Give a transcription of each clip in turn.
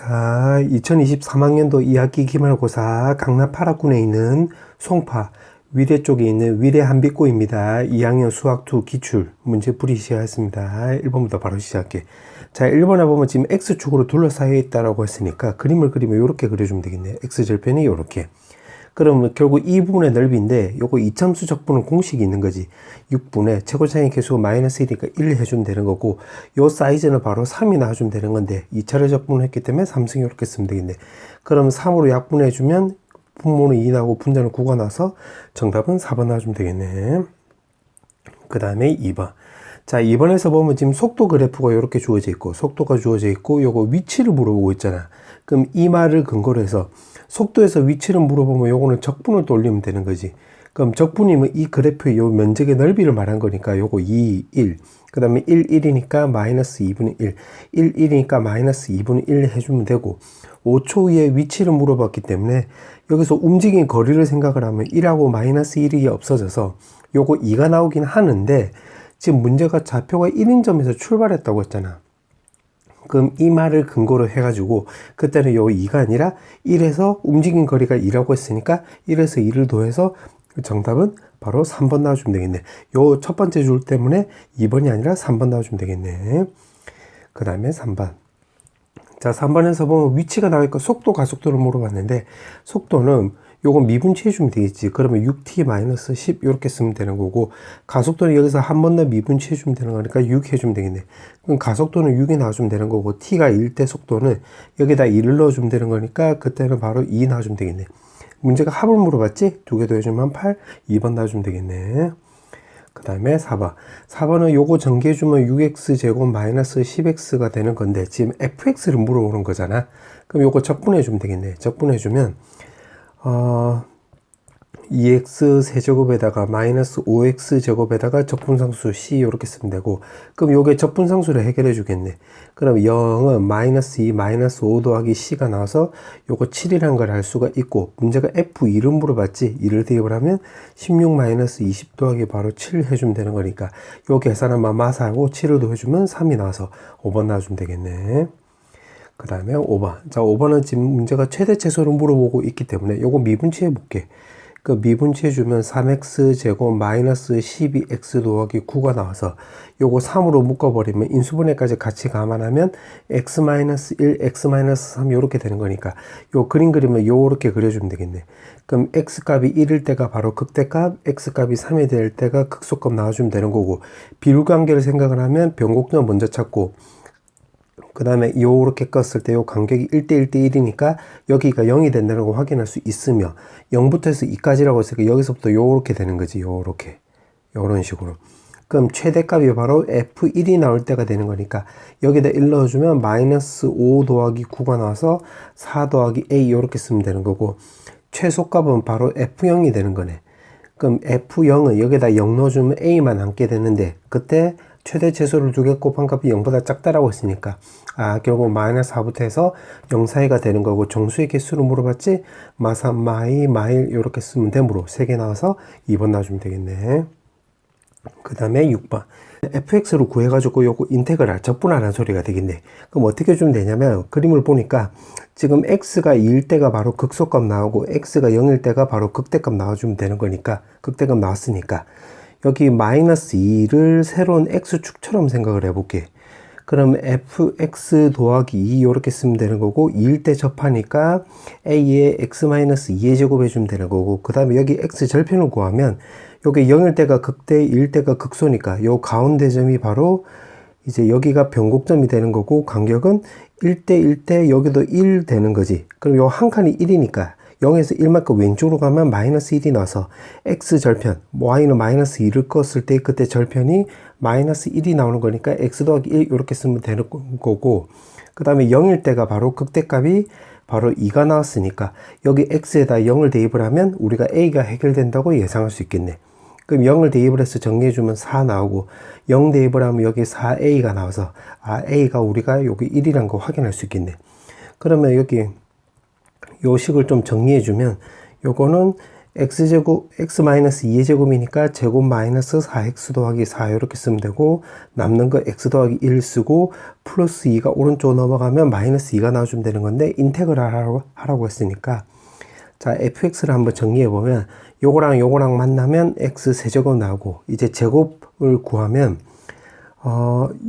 자, 2023학년도 2학기 기말고사 강남 8학군에 있는 송파 위례 쪽에 있는 위례 한빛고입니다. 2학년 수학2 기출 문제 풀이 시작했습니다. 1번부터 바로 시작할게. 자, 1번에 보면 지금 X축으로 둘러싸여 있다라고 했으니까 그림을 그리면 이렇게 그려주면 되겠네요. X절편이 이렇게. 그러면 결국 이 부분의 넓이인데 요거 이참수 적분은 공식이 있는 거지. 6분의 최고차의 개수가 마이너스 1이니까 1 해주면 되는 거고 요 사이즈는 바로 3이 나와주면 되는 건데 2차례 적분을 했기 때문에 3승이 이렇게 쓰면 되겠네. 그럼 3으로 약분해주면 분모는 2 나오고 분자는 9가 나서 정답은 4번 나와주면 되겠네. 그 다음에 2번. 자, 2번에서 보면 지금 속도 그래프가 이렇게 주어져 있고 속도가 주어져 있고 요거 위치를 물어보고 있잖아. 그럼 이 말을 근거로 해서 속도에서 위치를 물어보면 요거는 적분을 또 올리면 되는 거지. 그럼 적분이면 이 그래프의 요 면적의 넓이를 말한 거니까 요거 2, 1. 그 다음에 1, 1이니까 마이너스 2분의 1. 1, 1이니까 마이너스 2분의 1 해주면 되고 5초 후에 위치를 물어봤기 때문에 여기서 움직인 거리를 생각을 하면 1하고 마이너스 1이 없어져서 요거 2가 나오긴 하는데 지금 문제가 좌표가 1인 점에서 출발했다고 했잖아. 그럼 이 말을 근거로 해가지고 그때는 요 2가 아니라 1에서 움직인 거리가 2라고 했으니까 1에서 2를 더해서 정답은 바로 3번 나와주면 되겠네. 요 첫 번째 줄 때문에 2번이 아니라 3번 나와주면 되겠네. 그 다음에 3번. 자, 3번에서 보면 위치가 나오니까 속도, 가속도를 물어봤는데 속도는 요건 미분치해주면 되겠지. 그러면 6t-10 이렇게 쓰면 되는 거고 가속도는 여기서 한 번 더 미분치해주면 되는 거니까 6 해주면 되겠네. 그럼 가속도는 6이 나와주면 되는 거고 t가 1 때 속도는 여기다 2를 넣어주면 되는 거니까 그때는 바로 2 나와주면 되겠네. 문제가 합을 물어봤지? 두 개 더해주면 8, 2번 나와주면 되겠네. 그 다음에 4번. 4번은 요거 전개해주면 6x제곱 마이너스 10x가 되는 건데 지금 fx를 물어보는 거잖아. 그럼 요거 적분해주면 되겠네. 적분해주면 2x 세제곱에다가 마이너스 5x 제곱에다가 적분상수 c 이렇게 쓰면 되고 그럼 요게 적분상수를 해결해 주겠네. 그럼 0은 마이너스 2 마이너스 5 더하기 c가 나와서 요거 7이라는 걸 알 수가 있고 문제가 f2를 물어봤지. 2를 대입을 하면 16 마이너스 20 더하기 바로 7 해주면 되는 거니까 요 계산은 마사하고 7을 더해주면 3이 나와서 5번 나와주면 되겠네. 그 다음에 5번. 자, 5번은 지금 문제가 최대 최소를 물어보고 있기 때문에 요거 미분치해 볼게. 그 미분치해 주면 3x 제곱 마이너스 12x 더하기 9가 나와서 요거 3으로 묶어버리면 인수분해까지 같이 감안하면 x 마이너스 1, x 마이너스 3 요렇게 되는 거니까 요 그림 그리면 요렇게 그려주면 되겠네. 그럼 x 값이 1일 때가 바로 극대값, x 값이 3이 될 때가 극소값 나와주면 되는 거고 비율관계를 생각을 하면 변곡점 먼저 찾고 그 다음에 요렇게 껐을 때 요 간격이 1대 1대 1이니까 여기가 0이 된다는 걸 확인할 수 있으며 0부터 해서 2까지라고 했으니까 여기서부터 요렇게 되는 거지. 요렇게 요런 식으로. 그럼 최대값이 바로 f1이 나올 때가 되는 거니까 여기다 1 넣어주면 마이너스 5 더하기 9가 나와서 4 더하기 a 요렇게 쓰면 되는 거고 최소값은 바로 f0이 되는 거네. 그럼 f0은 여기다 0 넣어주면 a만 남게 되는데 그때 최대 최소를 두 개 곱한 값이 0보다 작다라고 했으니까 결국 마이너스 4부터 해서 0 사이가 되는 거고 정수의 개수를 물어봤지 마사, 마이, 마일 이렇게 쓰면 되므로 3개 나와서 2번 나와주면 되겠네. 그 다음에 6번 fx로 구해가지고 요거 인테그랄 적분하라는 소리가 되겠네. 그럼 어떻게 해주면 되냐면 그림을 보니까 지금 x가 2일 때가 바로 극소값 나오고 x가 0일 때가 바로 극대값 나와주면 되는 거니까 극대값 나왔으니까 여기 마이너스 2를 새로운 x축처럼 생각을 해볼게. 그럼 fx 더하기 2 이렇게 쓰면 되는 거고 2일 때 접하니까 a의 x 마이너스 2의 제곱 해주면 되는 거고 그 다음에 여기 x 절편을 구하면 여기 0일 때가 극대 1일 때가 극소니까 요 가운데 점이 바로 이제 여기가 변곡점이 되는 거고 간격은 1대 1대 여기도 1 되는 거지. 그럼 요 한 칸이 1이니까 0에서 1만큼 왼쪽으로 가면 마이너스 1이 나서 x절편 y는 마이너스 2를 껐을 때 그때 절편이 마이너스 1이 나오는 거니까 x 더하기 1 이렇게 쓰면 되는 거고 그 다음에 0일 때가 바로 극대값이 바로 2가 나왔으니까 여기 x에다 0을 대입을 하면 우리가 a가 해결된다고 예상할 수 있겠네. 그럼 0을 대입을 해서 정리해주면 4 나오고 0 대입을 하면 여기 4a가 나와서 a가 우리가 여기 1이란 거 확인할 수 있겠네. 그러면 여기 요 식을 좀 정리해주면 요거는 x제곱, x-2의 제곱이니까 제곱 마이너스 4x 더하기 4 이렇게 쓰면 되고, 남는 거 x 더하기 1 쓰고 플러스 2가 오른쪽 넘어가면 마이너스 2가 나와주면 되는 건데, 인테그랄 하라고 했으니까, 자, fx를 한번 정리해보면 요거랑 요거랑 만나면 x 세제곱 나오고, 이제 제곱을 구하면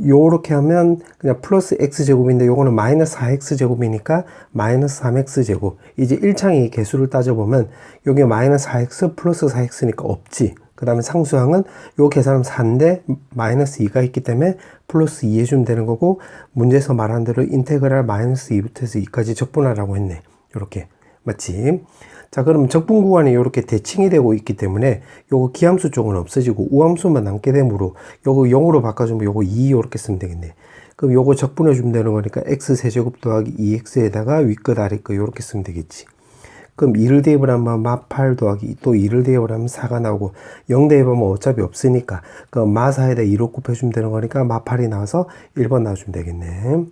요렇게 하면 그냥 플러스 x제곱인데 요거는 마이너스 4x제곱이니까 마이너스 3x제곱. 이제 1창의 개수를 따져보면 요게 마이너스 4x 플러스 4x니까 없지. 그 다음에 상수항은 요 계산하면 4인데 마이너스 2가 있기 때문에 플러스 2 해주면 되는 거고, 문제에서 말한 대로 인테그랄 마이너스 2부터 해서 2까지 적분하라고 했네. 요렇게. 맞지? 자, 그럼 적분 구간이 이렇게 대칭이 되고 있기 때문에 요거 기함수 쪽은 없어지고 우함수만 남게 되므로 요거 0으로 바꿔주면 요거 2 이렇게 쓰면 되겠네. 그럼 요거 적분해 주면 되는 거니까 x 세제곱 더하기 2x에다가 위끝 아래끝 요렇게 쓰면 되겠지. 그럼 2를 대입을 하면 마8 더하기 또 2를 대입을 하면 4가 나오고, 0 대입하면 어차피 없으니까 그럼 마4에다 2로 곱해주면 되는 거니까 마8이 나와서 1번 나와주면 되겠네.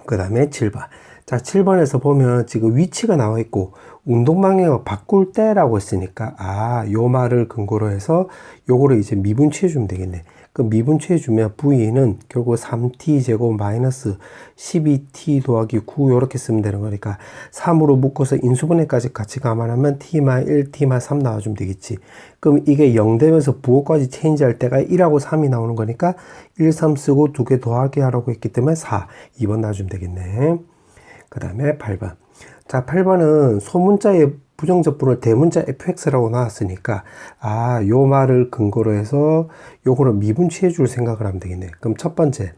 그 다음에 7번. 자, 7번에서 보면 지금 위치가 나와 있고 운동 방향을 바꿀 때라고 했으니까, 요 말을 근거로 해서 요거를 이제 미분치해 주면 되겠네. 그럼 미분치해 주면 v는 결국 3t 제곱 마이너스 12t 더하기 9 요렇게 쓰면 되는 거니까 3으로 묶어서 인수분해까지 같이 감안하면 t만 1, t만 3 나와주면 되겠지. 그럼 이게 0 되면서 부호까지 체인지할 때가 1하고 3이 나오는 거니까 1, 3 쓰고 2개 더하기 하라고 했기 때문에 4, 2번 나와주면 되겠네. 그 다음에 8번. 자, 8번은 소문자의 부정적분을 대문자 fx라고 나왔으니까, 요 말을 근거로 해서 요거를 미분치해 줄 생각을 하면 되겠네. 그럼 첫 번째,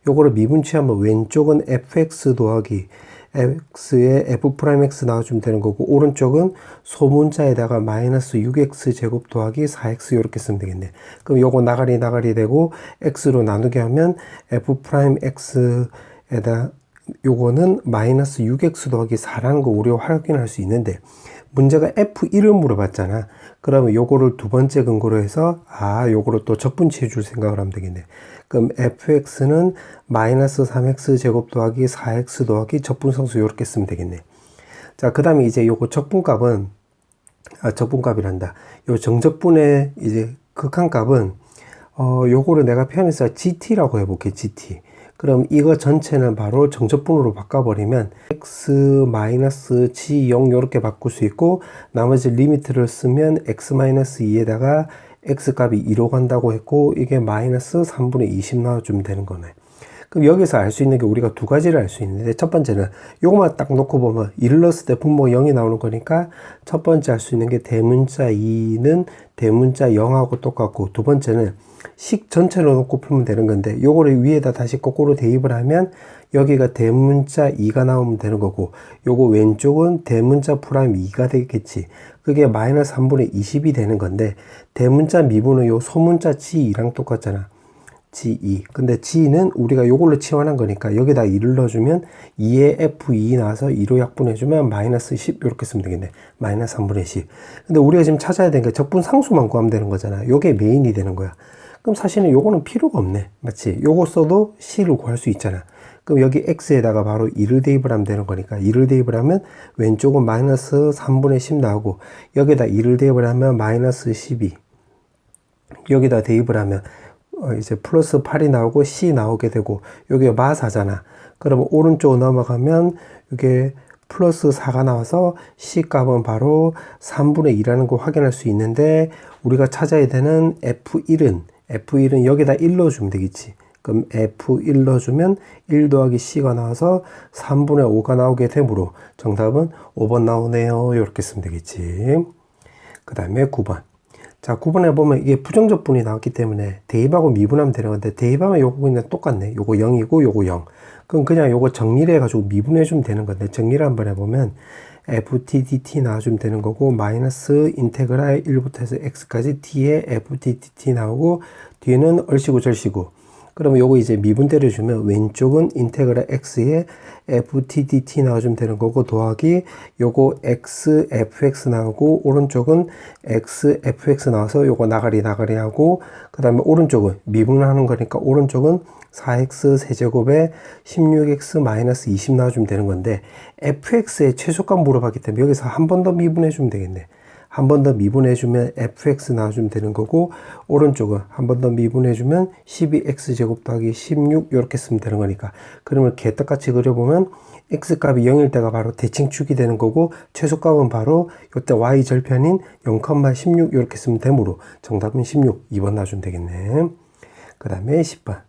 요거를 미분치하면 왼쪽은 fx 더하기 x에 f'x 나와주면 되는 거고, 오른쪽은 소문자에다가 마이너스 6x 제곱 더하기 4x 이렇게 쓰면 되겠네. 그럼 요거 나가리 되고 x로 나누게 하면 f'x에다 요거는 마이너스 6x 더하기 4라는 거 우리가 확인할 수 있는데, 문제가 F1을 물어봤잖아. 그러면 요거를 두 번째 근거로 해서 요거를 또 적분치해 줄 생각을 하면 되겠네. 그럼 fx는 마이너스 3x 제곱 더하기 4x 더하기 적분상수 요렇게 쓰면 되겠네. 자, 그 다음에 이제 요거 적분값은 적분값이란다. 요 정적분의 이제 극한값은 요거를 내가 표현해서 gt라고 해볼게. gt. 그럼 이거 전체는 바로 정적분으로 바꿔버리면 x-g0 이렇게 바꿀 수 있고, 나머지 리미트를 쓰면 x-2에다가 x값이 2로 간다고 했고, 이게 마이너스 3분의 20 나와주면 되는 거네. 그럼 여기서 알 수 있는 게 우리가 두 가지를 알 수 있는데, 첫 번째는 요것만 딱 놓고 보면 1을 넣었을 때 분모가 0이 나오는 거니까 첫 번째 알 수 있는 게 대문자 2는 대문자 0하고 똑같고, 두 번째는 식 전체로 놓고 풀면 되는 건데, 요거를 위에다 다시 거꾸로 대입을 하면 여기가 대문자 2가 나오면 되는 거고, 요거 왼쪽은 대문자 프라임 2가 되겠지. 그게 마이너스 3분의 20이 되는 건데, 대문자 미분은 요 소문자 g2랑 똑같잖아. G2. 근데 G는 우리가 요걸로 치환한 거니까 여기다 2를 넣어주면 2에 F2 나와서 2로 약분해주면 마이너스 10 이렇게 쓰면 되겠네. 마이너스 3분의 10. 근데 우리가 지금 찾아야 되는 게 적분상수만 구하면 되는 거잖아. 요게 메인이 되는 거야. 그럼 사실은 요거는 필요가 없네. 맞지? 요거 써도 C를 구할 수 있잖아. 그럼 여기 X에다가 바로 2를 대입을 하면 되는 거니까 2를 대입을 하면 왼쪽은 마이너스 3분의 10 나오고, 여기다 2를 대입을 하면 마이너스 12. 여기다 대입을 하면 이제 플러스 8이 나오고 C 나오게 되고, 여기 마4잖아. 그러면 오른쪽 넘어가면 이게 플러스 4가 나와서 C 값은 바로 3분의 2라는 거 확인할 수 있는데, 우리가 찾아야 되는 F1은 여기다 1 넣어주면 되겠지. 그럼 F1 넣어주면 1 더하기 C가 나와서 3분의 5가 나오게 되므로 정답은 5번 나오네요. 이렇게 쓰면 되겠지. 그 다음에 9번. 자, 9번에 보면 이게 부정적분이 나왔기 때문에 대입하고 미분하면 되는 건데, 대입하면 요거 그냥 똑같네. 요거 0이고 요거 0. 그럼 그냥 요거 정리를 해가지고 미분해주면 되는 건데, 정리를 한번 해보면 ftdt 나와주면 되는 거고, 마이너스 인테그랄 1부터 해서 x까지 t에 ftdt 나오고, 뒤에는 얼씨구 절씨구 그러면 요거 이제 미분 때려주면 왼쪽은 인테그랄 x에 ft dt 나와주면 되는 거고 더하기 요거 x fx 나오고 오른쪽은 x fx 나와서 요거 나가리 하고 그 다음에 오른쪽은 미분하는 거니까 오른쪽은 4x 세제곱에 16x 마이너스 20 나와주면 되는 건데 fx의 최소값 물어봤기 때문에 여기서 한 번 더 미분해 주면 되겠네. 한 번 더 미분해 주면 fx 나와주면 되는 거고 오른쪽은 한 번 더 미분해 주면 12x제곱 더하기 16 이렇게 쓰면 되는 거니까 그러면 개떡같이 그려보면 x값이 0일 때가 바로 대칭축이 되는 거고 최소값은 바로 이때 y절편인 0,16 이렇게 쓰면 되므로 정답은 16 2번 놔주면 되겠네. 그 다음에 10번.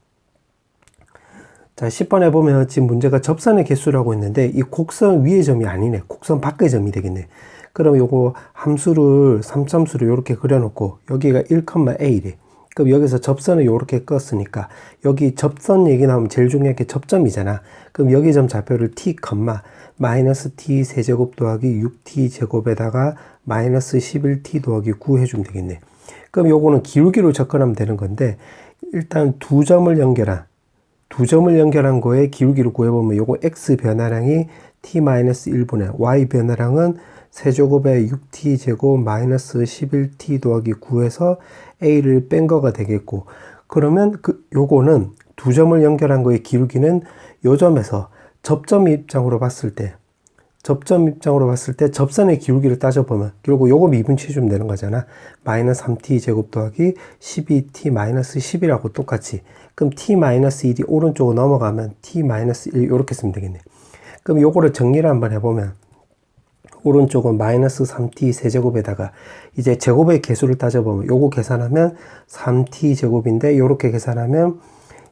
자, 10번에 보면 지금 문제가 접선의 개수라고 했는데 이 곡선 위의 점이 아니네. 곡선 밖의 점이 되겠네. 그럼 요거 함수를 3참수를 이렇게 그려놓고 여기가 1,a래. 그럼 여기서 접선을 이렇게 껐으니까 여기 접선 얘기 나오면 제일 중요한 게 접점이잖아. 그럼 여기 점 좌표를 t, 마이너스 t 세제곱 더하기 6t 제곱에다가 마이너스 11t 더하기 9 해주면 되겠네. 그럼 요거는 기울기로 접근하면 되는 건데 일단 두 점을 연결한 거에 기울기를 구해보면 요거 x 변화량이 t-1분의 y 변화량은 세제곱에 6t 제곱 마이너스 11t 더하기 9에서 a를 뺀 거가 되겠고 그러면 요거는 두 점을 연결한 거의 기울기는 요 점에서 접점 입장으로 봤을 때 접선의 기울기를 따져보면 결국 요거 미분치해주면 되는 거잖아. 마이너스 3t 제곱 더하기 12t 마이너스 10이라고 똑같이 그럼 t-1이 오른쪽으로 넘어가면 t-1 이렇게 쓰면 되겠네. 그럼 요거를 정리를 한번 해보면 오른쪽은 마이너스 3t 세제곱에다가 이제 제곱의 개수를 따져보면 요거 계산하면 3t 제곱인데 요렇게 계산하면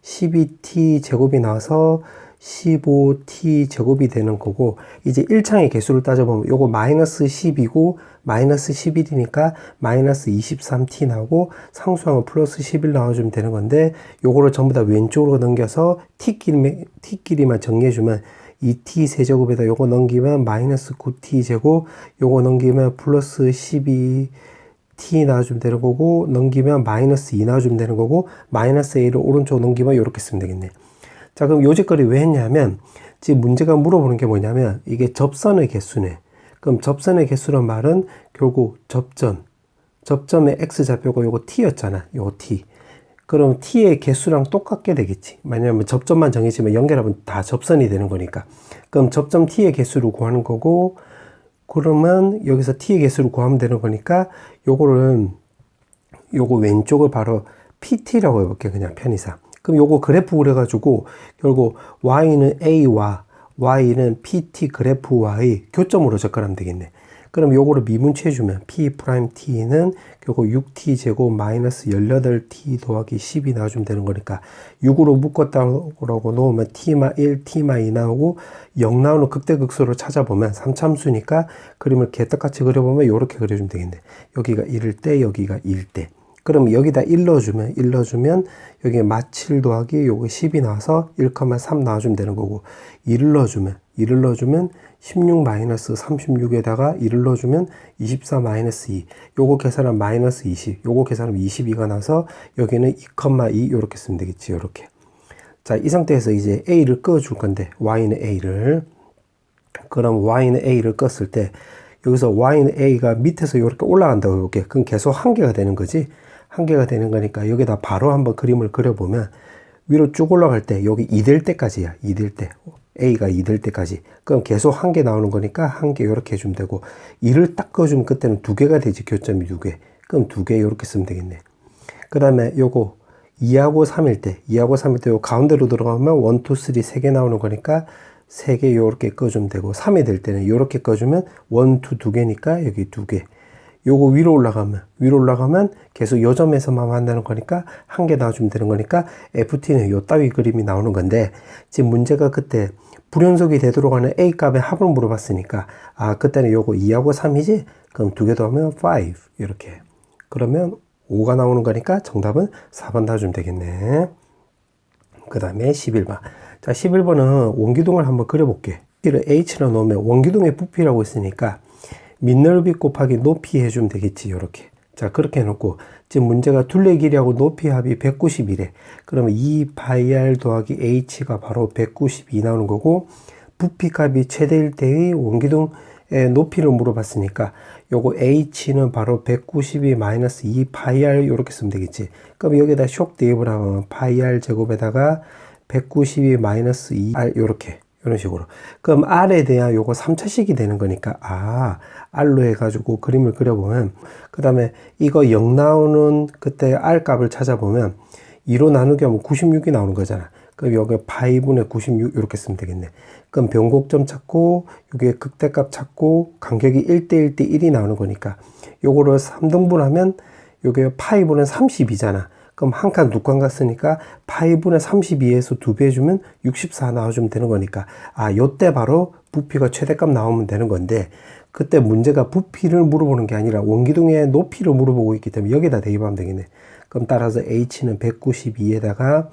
12t 제곱이 나와서 15t 제곱이 되는 거고 이제 1창의 개수를 따져보면 요거 마이너스 10이고 마이너스 11이니까 마이너스 23t 나오고 상수항은 플러스 11 나와주면 되는 건데 요거를 전부 다 왼쪽으로 넘겨서 t끼리만 정리해주면 2t 세제곱에다 요거 넘기면 마이너스 9t 제곱 요거 넘기면 플러스 12t 나와주면 되는 거고 넘기면 마이너스 2 나와주면 되는 거고 마이너스 a를 오른쪽으로 넘기면 이렇게 쓰면 되겠네. 자 그럼 요짓거리 왜 했냐면 지금 문제가 물어보는 게 뭐냐면 이게 접선의 개수네. 그럼 접선의 개수란 말은 결국 접점의 x좌표가 요거 t였잖아. 요거 t. 그럼 t의 개수랑 똑같게 되겠지. 만약에 접점만 정해지면 연결하면 다 접선이 되는 거니까. 그럼 접점 t의 개수를 구하는 거고 그러면 여기서 t의 개수를 구하면 되는 거니까 요거 왼쪽을 바로 pt라고 해볼게 그냥 편의상. 그럼 요거 그래프 그려가지고 결국 y는 a와 y는 pt 그래프 y 교점으로 접근하면 되겠네. 그럼 요거를 미분치해주면 P'T는 결국 6T 제곱 마이너스 18T 더하기 10이 나와주면 되는 거니까 6으로 묶었다고 놓으면 T-1, T-2 나오고 0 나오는 극대극소를 찾아보면 3참수니까 그림을 개떡같이 그려보면 요렇게 그려주면 되겠네. 여기가 1일 때 여기가 2일 때 그럼 여기다 1 넣어주면 여기에 마7 더하기 요거 10이 나와서 1,3 나와주면 되는 거고 1을 넣어주면 16 마이너스 36에다가 1을 넣어주면 24 마이너스 2 요거 계산하면 마이너스 20 요거 계산하면 22가 나서 여기는 2,2 요렇게 쓰면 되겠지. 요렇게. 자, 이 상태에서 이제 a를 끄어줄 건데 y는 a를 그럼 y는 a를 껐을 때 여기서 y는 a가 밑에서 이렇게 올라간다고 해볼게. 그럼 계속 한 개가 되는 거지. 한 개가 되는 거니까 여기다 바로 한번 그림을 그려보면 위로 쭉 올라갈 때 여기 2 될 때까지야. 2 될 때. a가 2 될 때까지. 그럼 계속 한 개 나오는 거니까 한 개 이렇게 해주면 되고 2를 딱 그어주면 그때는 2개가 되지. 교점이 2개. 그럼 2개 이렇게 쓰면 되겠네. 그 다음에 요거 2하고 3일 때 요 가운데로 들어가면 1, 2, 3 3개 나오는 거니까 3개 요렇게 꺼주면 되고 3이 될 때는 요렇게 꺼주면 1, 2, 2개니까 여기 2개. 요거 위로 올라가면 계속 요 점에서만 만나는 거니까 한 개 나와주면 되는 거니까 FT는 요 따위 그림이 나오는 건데 지금 문제가 그때 불연속이 되도록 하는 A 값의 합을 물어봤으니까 아 그때는 요거 2하고 3이지? 그럼 2개 더하면 5 이렇게 그러면 5가 나오는 거니까 정답은 4번 나와주면 되겠네. 그 다음에 11번. 자, 11번은 원기둥을 한번 그려볼게. H를 H로 놓으면 원기둥의 부피라고 했으니까 밑넓이 곱하기 높이 해주면 되겠지. 요렇게. 자, 그렇게 해놓고 지금 문제가 둘레 길이하고 높이 합이 190이래. 그러면 2πr 더하기 h가 바로 192 나오는 거고, 부피값이 최대일 때의 원기둥의 높이를 물어봤으니까 요거 h는 바로 192 마이너스 2πr 이렇게 쓰면 되겠지. 그럼 여기다 쇽 대입을 하면 πr 제곱에다가 192 마이너스 2r 이렇게 이런 식으로. 그럼 r에 대한 요거 3차식이 되는 거니까 r로 해가지고 그림을 그려보면, 그 다음에 이거 0 나오는 그때 r 값을 찾아보면 2로 나누기 하면 96이 나오는 거잖아. 그럼 여기 파이분의 96 이렇게 쓰면 되겠네. 그럼 변곡점 찾고 여기에 극대값 찾고 간격이 1대 1대 1이 나오는 거니까 요거를 3등분 하면 요게 파이분의 30이잖아. 그럼 한 칸 두 칸 갔으니까 파이분의 32에서 2배 해주면 64 나와주면 되는 거니까 요때 바로 부피가 최대값 나오면 되는 건데, 그때 문제가 부피를 물어보는 게 아니라 원기둥의 높이를 물어보고 있기 때문에 여기다 대입하면 되겠네. 그럼 따라서 h는 192에다가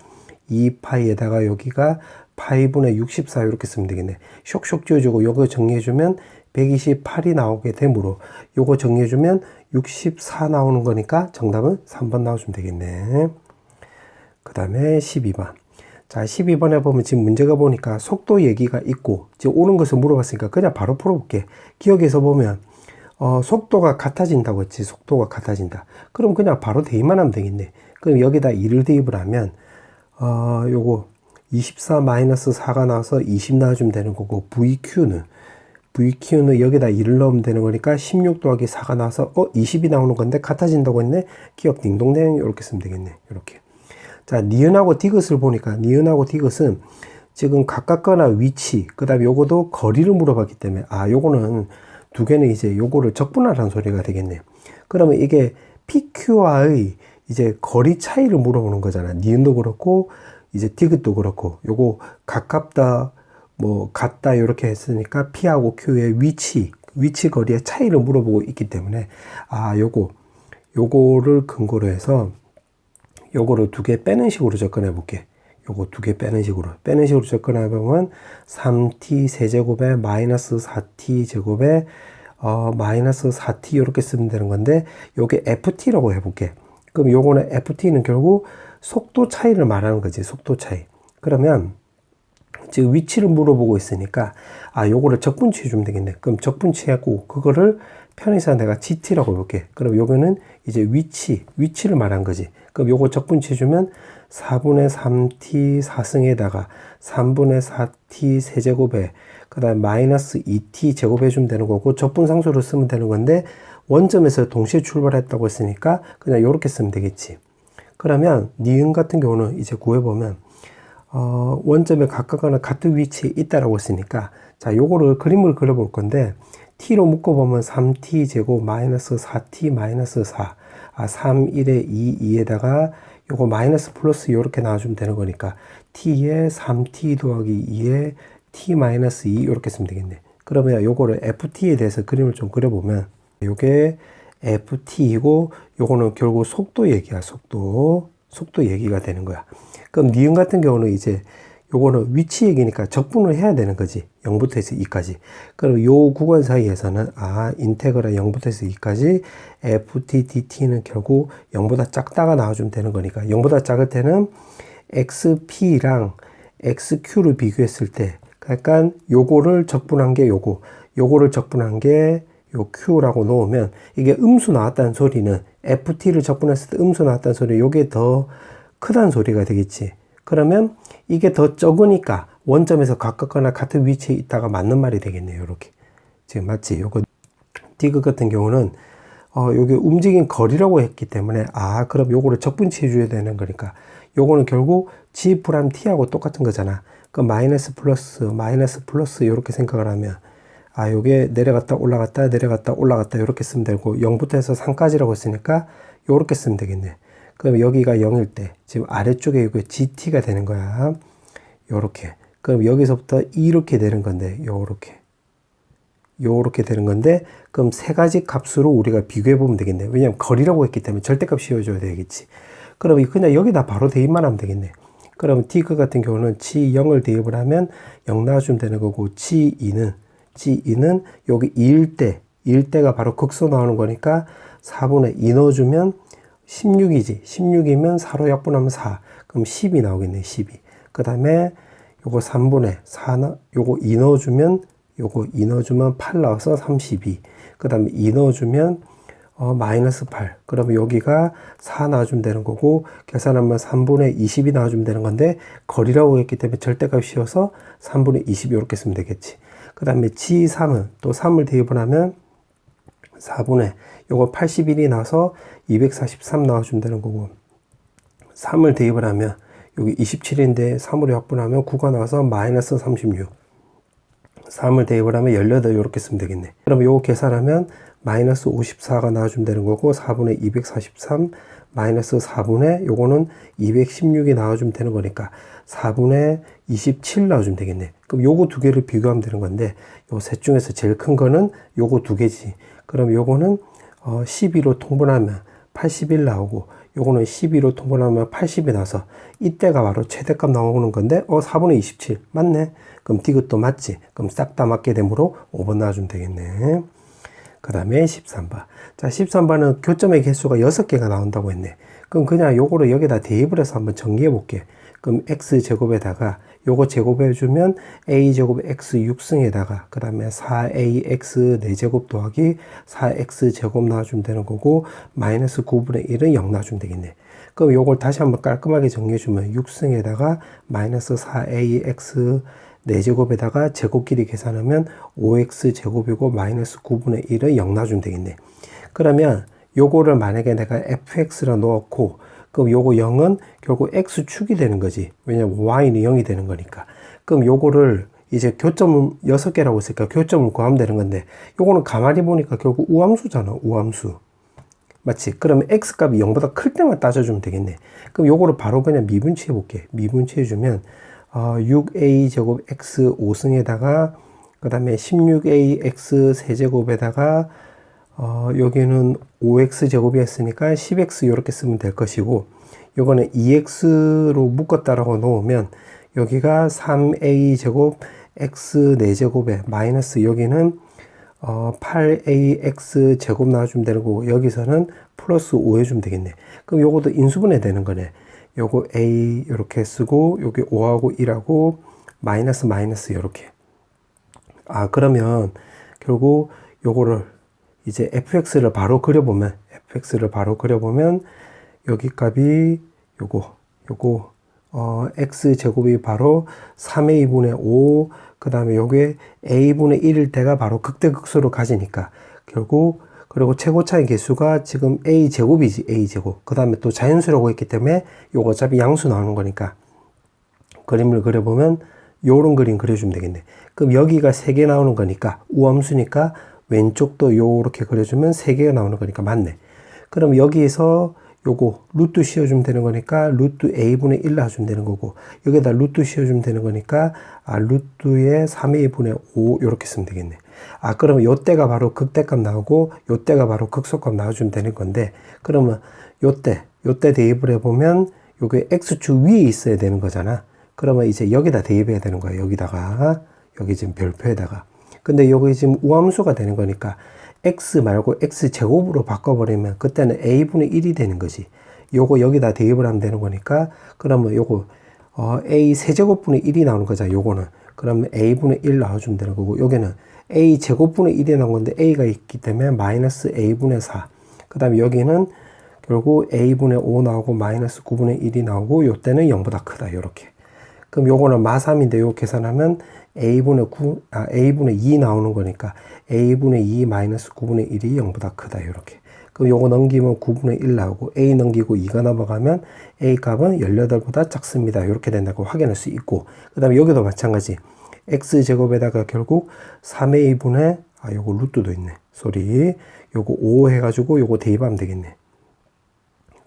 2파이에다가 여기가 파이분의 64 이렇게 쓰면 되겠네. 쇽쇽 지워주고 요거 정리해주면 128이 나오게 되므로 요거 정리해주면 64 나오는 거니까 정답은 3번 나와주면 되겠네. 그 다음에 12번. 자, 12번에 보면 지금 문제가 보니까 속도 얘기가 있고 지금 오는 것을 물어봤으니까 그냥 바로 풀어볼게. 기억에서 보면 속도가 같아진다고 했지. 속도가 같아진다. 그럼 그냥 바로 대입만 하면 되겠네. 그럼 여기다 2를 대입을 하면 요거 24 마이너스 4가 나와서 20 나와주면 되는 거고, VQ는 여기다 2를 넣으면 되는 거니까 16 더하기 4가 나와서 20이 나오는 건데 같아진다고 했네. 기억 딩동댕 이렇게 쓰면 되겠네. 이렇게. 자, 니은하고 디귿을 보니까 니은하고 디귿은 지금 가깝거나 위치, 그 다음에 요거도 거리를 물어봤기 때문에 요거는 두 개는 이제 요거를 적분하라는 소리가 되겠네. 그러면 이게 PQ와의 이제 거리 차이를 물어보는 거잖아. 니은도 그렇고 이제 디귿도 그렇고 요거 가깝다 뭐 같다 이렇게 했으니까 P하고 Q의 위치 거리의 차이를 물어보고 있기 때문에 요거를 근거로 해서 요거를 두 개 빼는 식으로 접근해 볼게. 요거 두 개 빼는 식으로 접근해 보면 3t 세제곱에 마이너스 4t 제곱에 마이너스 4t 이렇게 쓰면 되는 건데, 요게 ft라고 해볼게. 그럼 요거는 ft는 결국 속도 차이를 말하는 거지. 속도 차이. 그러면 지금 위치를 물어보고 있으니까 요거를 적분치해 주면 되겠네. 그럼 적분치하고 그거를 편의상 내가 gt라고 해볼게. 그럼 요거는 이제 위치를 말한 거지. 그럼 요거 적분치해 주면 4분의 3t 4승에다가 3분의 4t 세제곱에 그 다음에 마이너스 2t 제곱해 주면 되는 거고, 적분상수를 쓰면 되는 건데 원점에서 동시에 출발했다고 했으니까 그냥 요렇게 쓰면 되겠지. 그러면 니은 같은 경우는 이제 구해보면 원점에 가깝거나 같은 위치에 있다라고 했으니까, 자, 요거를 그림을 그려볼 건데 t로 묶어보면 3t 제곱 마이너스 4t 마이너스 4 3, 1에 2, 2에다가 요거 마이너스 플러스 요렇게 나와주면 되는 거니까 t에 3t 더하기 2에 t 마이너스 2 이렇게 쓰면 되겠네. 그러면 요거를 ft에 대해서 그림을 좀 그려보면 요게 ft이고 요거는 결국 속도 얘기야. 속도 얘기가 되는 거야. 그럼 니은 같은 경우는 이제 요거는 위치 얘기니까 적분을 해야 되는 거지. 0부터 해서 2까지. 그럼 요 구간 사이에서는 인테그랄 0부터 해서 2까지 ft dt는 결국 0보다 작다가 나와주면 되는 거니까 0보다 작을 때는 xp랑 xq를 비교했을 때 약간 요거를 적분한 게 요거를 적분한 게 요 q라고 놓으면 이게 음수 나왔다는 소리는 ft를 적분했을 때 음수 나왔다는 소리, 요게 더 크다는 소리가 되겠지. 그러면 이게 더 적으니까 원점에서 가깝거나 같은 위치에 있다가 맞는 말이 되겠네요. 이렇게 지금 맞지? 요거 디귿 같은 경우는 요게 움직인 거리라고 했기 때문에 그럼 요거를 적분치해 줘야 되는 거니까 요거는 결국 g 프라임 t하고 똑같은 거잖아. 그 마이너스 플러스 이렇게 생각을 하면 요게 내려갔다 올라갔다 이렇게 쓰면 되고 0부터 해서 3까지라고 했으니까 요렇게 쓰면 되겠네. 그럼 여기가 0일 때 지금 아래쪽에 이게 gt가 되는 거야. 요렇게. 그럼 여기서부터 이렇게 되는 건데 요렇게 되는 건데, 그럼 세 가지 값으로 우리가 비교해 보면 되겠네. 왜냐면 거리라고 했기 때문에 절대값 씌워줘야 되겠지. 그럼 그냥 여기다 바로 대입만 하면 되겠네. 그럼 디귿 같은 경우는 g0을 대입을 하면 0 나와주면 되는 거고, g2는 여기 2일 때 2일 때가 바로 극소 나오는 거니까 4분의 2 넣어주면 16이지. 16이면 4로 약분하면 4. 그럼 10이 나오겠네. 12. 그 다음에 요거 3분의 4, 요거 2 넣어주면, 요거 2 넣어주면 8 나와서 32. 그 다음에 2 넣어주면 마이너스 8. 그러면 여기가 4 나와주면 되는 거고, 계산하면 3분의 20이 나와주면 되는 건데, 거리라고 했기 때문에 절대값 씌워서 3분의 20 이렇게 쓰면 되겠지. 그 다음에 G3은 또 3을 대입을 하면 4분의 요거 81이 나와서 243 나와주면 되는 거고, 3을 대입을 하면 여기 27인데 3으로 약분하면 9가 나와서 마이너스 36. 3을 대입을 하면 18 이렇게 쓰면 되겠네. 그럼 요거 계산하면 마이너스 54가 나와주면 되는 거고, 4분의 243 마이너스 4분의 요거는 216이 나와주면 되는 거니까 4분의 27 나와주면 되겠네. 그럼 요거 두 개를 비교하면 되는 건데, 요 셋 중에서 제일 큰 거는 요거 두 개지. 그럼 요거는 12로 통분하면 81 나오고, 요거는 12로 통분하면 80이 나서 이때가 바로 최대값 나오는 건데 4분의 27 맞네. 그럼 디귿도 맞지. 그럼 싹 다 맞게 되므로 5번 나와주면 되겠네. 그 다음에 13번. 자, 13번은 교점의 개수가 6개가 나온다고 했네. 그럼 그냥 요거를 여기다 대입을 해서 한번 정리해 볼게. 그럼 x제곱에다가 요거 제곱해주면 a제곱 x 6승에다가 그 다음에 4ax 4제곱 더하기 4x제곱 나와주면 되는 거고, 마이너스 9분의 1은 0 나와주면 되겠네. 그럼 요걸 다시 한번 깔끔하게 정리해주면 6승에다가 마이너스 4ax 4제곱에다가 제곱끼리 계산하면 5x제곱이고 마이너스 9분의 1은 0 나와주면 되겠네. 그러면 요거를 만약에 내가 fx라 넣었고, 그럼 요거 0은 결국 x축이 되는 거지. 왜냐면 y는 0이 되는 거니까. 그럼 요거를 이제 교점을 6개라고 했으니까 교점을 구하면 되는 건데, 요거는 가만히 보니까 결국 우함수잖아. 우함수. 맞지? 그러면 x값이 0보다 클 때만 따져주면 되겠네. 그럼 요거를 바로 그냥 미분치해 볼게. 미분치해 주면 6a 제곱 x 5승에다가 그 다음에 16a x 세제곱에다가 여기는 5x 제곱이었으니까 10x 이렇게 쓰면 될 것이고, 요거는 2x로 묶었다라고 놓으면 여기가 3a 제곱 x 4제곱에 마이너스 여기는 8ax 제곱 나와주면 되는 거고, 여기서는 플러스 5 해주면 되겠네. 그럼 요것도 인수분해 되는 거네. 요거 a 이렇게 쓰고 여기 5하고 1하고 마이너스 마이너스 이렇게. 그러면 결국 요거를 이제 fx를 바로 그려보면 여기 값이 요거 x제곱이 바로 3a분의 5, 그 다음에 요게 a분의 1일 때가 바로 극대극소를 가지니까 결국, 그리고 최고차의 개수가 지금 a제곱이지. a제곱. 그 다음에 또 자연수라고 했기 때문에 요거 어차피 양수 나오는 거니까 그림을 그려보면 요런 그림 그려주면 되겠네. 그럼 여기가 3개 나오는 거니까 우함수니까 왼쪽도 요렇게 그려주면 3개가 나오는 거니까 맞네. 그럼 여기에서 요거 루트 씌워주면 되는 거니까 루트 a분의 1 놔주면 되는 거고, 여기다 루트 씌워주면 되는 거니까 루트에 3a분의 5 요렇게 쓰면 되겠네. 그러면 요때가 바로 극대값 나오고 요때가 바로 극소값 나와주면 되는 건데, 그러면 요때 대입을 해보면 요게 x축 위에 있어야 되는 거잖아. 그러면 이제 여기다 대입해야 되는 거야. 여기 지금 별표에다가. 근데 여기 지금 우함수가 되는 거니까 x 말고 x제곱으로 바꿔버리면 그때는 a분의 1이 되는 거지. 요거 여기다 대입을 하면 되는 거니까, 그러면 요거 a 세제곱분의 1이 나오는 거잖아. 요거는 그러면 a분의 1 나와주면 되는 거고, 여기는 a 제곱분의 1이 나온 건데 a가 있기 때문에 마이너스 a분의 4. 그 다음에 여기는 결국 a분의 5 나오고 마이너스 9분의 1이 나오고, 요때는 0보다 크다. 요렇게. 그럼 요거는 마3인데 요 계산하면 a분의 2 나오는 거니까 a분의 2 마이너스 9분의 1이 0보다 크다. 요렇게. 그럼 요거 넘기면 9분의 1 나오고, a 넘기고 2가 넘어가면 a 값은 18보다 작습니다. 이렇게 된다고 확인할 수 있고, 그 다음에 여기도 마찬가지. x제곱에다가 결국 3a분의 요거 루트도 있네. 요거 5 해가지고 요거 대입하면 되겠네.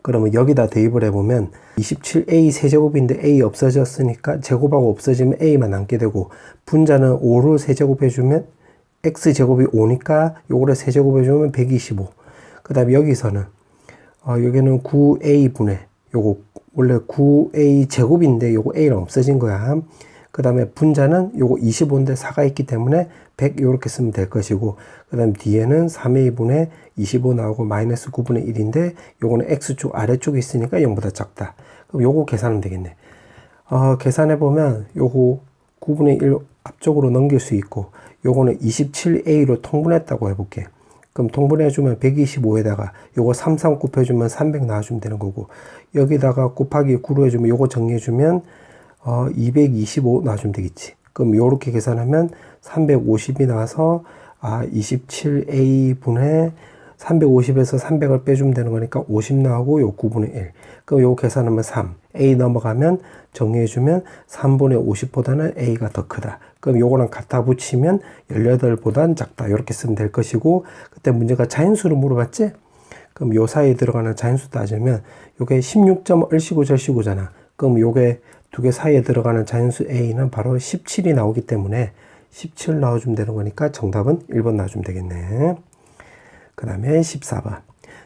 그러면 여기다 대입을 해보면 27a 세제곱인데 a 없어졌으니까 제곱하고 없어지면 a만 남게 되고, 분자는 5를 세제곱해주면 x제곱이 5니까 요거를 세제곱해주면 125. 그 다음에 여기서는 여기는 9a분의 요거 원래 9a 제곱인데 요거 a랑 없어진 거야. 그 다음에 분자는 요거 25인데 4가 있기 때문에 100 이렇게 쓰면 될 것이고, 그 다음 뒤에는 3의 2분의 25 나오고 마이너스 9분의 1인데 요거는 x축 아래쪽에 있으니까 0보다 작다. 그럼 요거 계산하면 되겠네. 계산해보면 요거 9분의 1 앞쪽으로 넘길 수 있고, 요거는 27a로 통분했다고 해볼게. 그럼 통분해주면 125에다가 요거 33 곱해주면 300 나와주면 되는 거고, 여기다가 곱하기 9로 해주면 요거 정리해주면 225 나와주면 되겠지. 그럼 요렇게 계산하면 350이 나와서 27a분의 350에서 300을 빼주면 되는 거니까 50 나오고 요 9분의 1. 그럼 요거 계산하면 3. a 넘어가면 정리해주면 3분의 50보다는 a가 더 크다. 그럼 요거랑 갖다 붙이면 18보단 작다. 이렇게 쓰면 될 것이고, 그때 문제가 자연수를 물어봤지? 그럼 요 사이에 들어가는 자연수 따지면 요게 16점 을시고 절시고잖아. 그럼 요게 두 개 사이에 들어가는 자연수 a는 바로 17이 나오기 때문에 17 나와주면 되는 거니까 정답은 1번 나와주면 되겠네. 그 다음에 14번.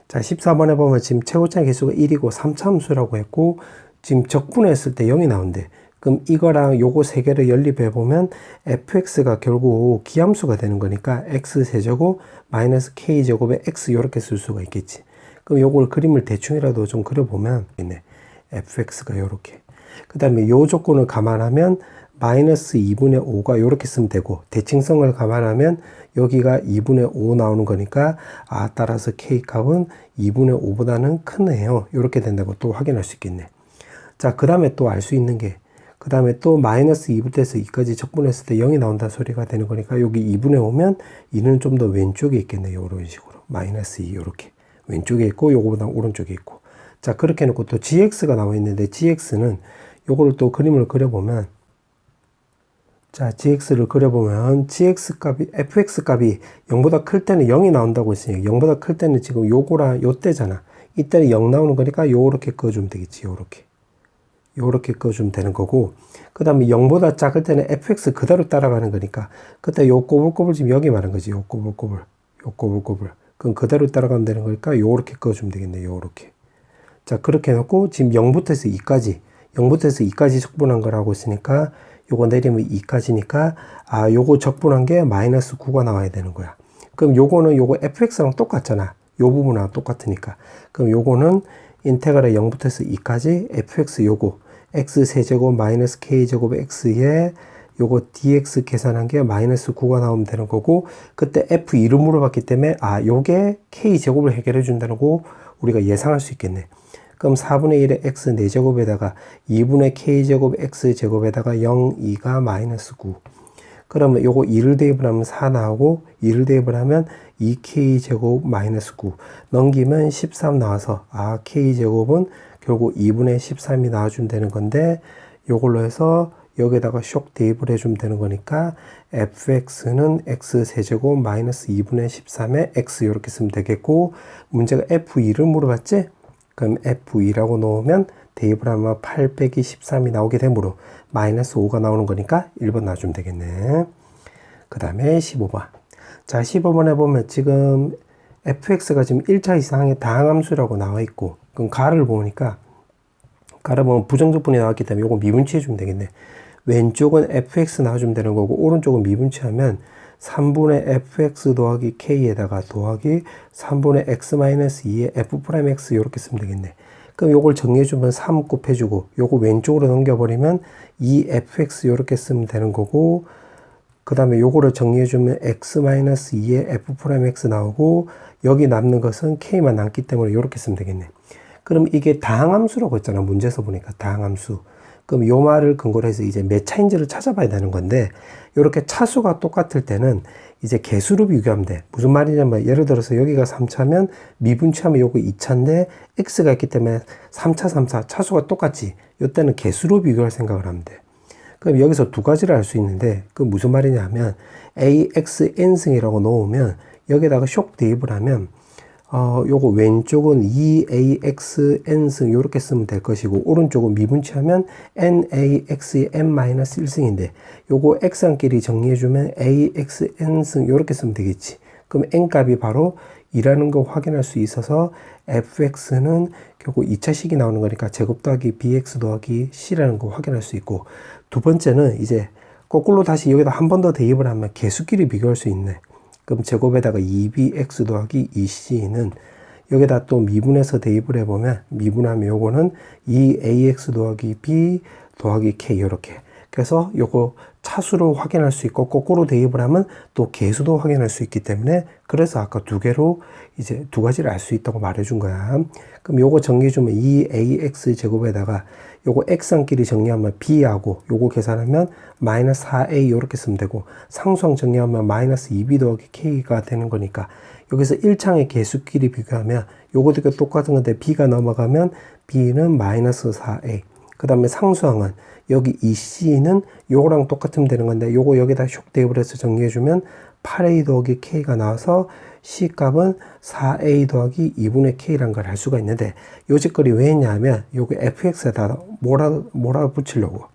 자, 14번에 보면 지금 최고차의 개수가 1이고 3차 함수라고 했고, 지금 적분했을 때 0이 나온대. 그럼 이거랑 요거 세 개를 연립해 보면 fx가 결국 기함수가 되는 거니까 x세제곱 마이너스 k제곱에 x 이렇게 쓸 수가 있겠지. 그럼 요걸 그림을 대충이라도 좀 그려보면 있네. fx가 요렇게. 그 다음에 요 조건을 감안하면 마이너스 2분의 5가 요렇게 쓰면 되고, 대칭성을 감안하면 여기가 2분의 5 나오는 거니까 따라서 k값은 2분의 5보다는 크네요. 요렇게 된다고 또 확인할 수 있겠네. 자, 그 다음에 또 알 수 있는 게, 그 다음에 또 마이너스 2부터 해서 2까지 적분했을 때 0이 나온다는 소리가 되는 거니까 여기 2분의 5면 2는 좀 더 왼쪽에 있겠네요. 이런 식으로. 마이너스 2 요렇게. 왼쪽에 있고 요거보다 오른쪽에 있고. 자, 그렇게 해놓고 또 gx가 나와 있는데 gx는 요거를 또 그림을 그려보면, 자, gx를 그려보면 gx 값이, fx 값이 0보다 클 때는 0이 나온다고 했으니 0보다 클 때는 지금 요거랑 요때잖아. 이때는 0 나오는 거니까 요렇게 그어주면 되겠지. 요렇게 그어주면 되는 거고, 그 다음에 0보다 작을 때는 fx 그대로 따라가는 거니까 그때 요 꼬불꼬불 지금 여기 말한 거지. 요 꼬불꼬불. 그럼 그대로 따라가면 되는 거니까 요렇게 그어주면 되겠네. 요렇게. 자, 그렇게 해놓고 지금 0부터 해서 2까지 적분한 거라고 했으니까 요거 내리면 2까지니까 요거 적분한 게 마이너스 9가 나와야 되는 거야. 그럼 요거는 요거 fx랑 똑같잖아. 요 부분하고 똑같으니까. 그럼 요거는 인테그랄 0부터 해서 2까지 fx 요거 x세제곱 마이너스 k제곱 x에 요거 dx 계산한 게 마이너스 9가 나오면 되는 거고, 그때 f2를 물어봤기 때문에 요게 k제곱을 해결해 준다는 거 우리가 예상할 수 있겠네. 그럼 4분의 1의 x 4제곱에다가 2분의 k제곱 x제곱에다가 0, 2가 마이너스 9. 그러면 요거 2를 대입을 하면 4 나오고, 2를 대입을 하면 2k제곱 마이너스 9. 넘기면 13 나와서, k제곱은 결국 2분의 13이 나와주면 되는 건데, 요걸로 해서 여기다가 쇽 대입을 해주면 되는 거니까, fx는 x세제곱 마이너스 2분의 13에 x 이렇게 쓰면 되겠고, 문제가 f2를 물어봤지? 그럼 f2라고 놓으면 대입을 하면 8 빼기 13이 나오게 되므로 마이너스 5가 나오는 거니까 1번 놔주면 되겠네. 그 다음에 15번. 자, 15번에 보면 지금 fx가 지금 1차 이상의 다항함수라고 나와 있고, 그럼 가를 보면 부정적분이 나왔기 때문에 요거 미분치해 주면 되겠네. 왼쪽은 fx 나와주면 되는 거고, 오른쪽은 미분치하면 3분의 fx 더하기 k에다가 더하기 3분의 x-2의 f'x 이렇게 쓰면 되겠네. 그럼 요걸 정리해주면 3 곱해주고, 요거 왼쪽으로 넘겨버리면 2fx 이렇게 쓰면 되는 거고, 그 다음에 요거를 정리해주면 x-2의 f'x 나오고, 여기 남는 것은 k만 남기 때문에 이렇게 쓰면 되겠네. 그럼 이게 다항함수라고 했잖아. 문제에서 보니까 다항함수. 그럼 요 말을 근거로 해서 이제 몇 차인지를 찾아봐야 되는 건데, 이렇게 차수가 똑같을 때는 이제 개수로 비교하면 돼. 무슨 말이냐면, 예를 들어서 여기가 3차면 미분치하면 요거 2차인데 x가 있기 때문에 3차, 3차 차수가 똑같지. 요때는 개수로 비교할 생각을 하면 돼. 그럼 여기서 두 가지를 알 수 있는데, 그 무슨 말이냐 하면 axn승이라고 놓으면 여기다가 쇽 대입을 하면 요거 왼쪽은 2axn승 요렇게 쓰면 될 것이고, 오른쪽은 미분치하면 nax의 n-1승인데 요거 x한끼리 정리해주면 axn승 요렇게 쓰면 되겠지. 그럼 n 값이 바로 2라는 거 확인할 수 있어서 fx는 결국 2차식이 나오는 거니까 제곱 더하기 bx 더하기 c라는 거 확인할 수 있고, 두 번째는 이제 거꾸로 다시 여기다 한 번 더 대입을 하면 개수끼리 비교할 수 있네. 그럼 제곱에다가 2bx 더하기 2c는 여기다 또 미분해서 대입을 해보면, 미분하면 요거는 2ax 더하기 b 더하기 k 이렇게. 그래서 요거 차수로 확인할 수 있고, 거꾸로 대입을 하면 또 개수도 확인할 수 있기 때문에, 그래서 아까 두 개로 이제 두 가지를 알 수 있다고 말해준 거야. 그럼 요거 정리해주면 2ax 제곱에다가 요거 x항끼리 정리하면 b하고 요거 계산하면 마이너스 4a 이렇게 쓰면 되고, 상수항 정리하면 마이너스 2b 더하기 k가 되는 거니까, 여기서 1창의 개수끼리 비교하면 요거도 똑같은 건데 b가 넘어가면 b는 마이너스 4a, 그 다음에 상수항은 여기 2c는 요거랑 똑같으면 되는 건데, 요거 여기다 슉 대입을 해서 정리해주면 8a 더하기 k가 나와서 c 값은 4a 더하기 2분의 k란 걸 알 수가 있는데, 요 짓거리 왜 했냐면 요거 fx에다 뭐라 붙이려고.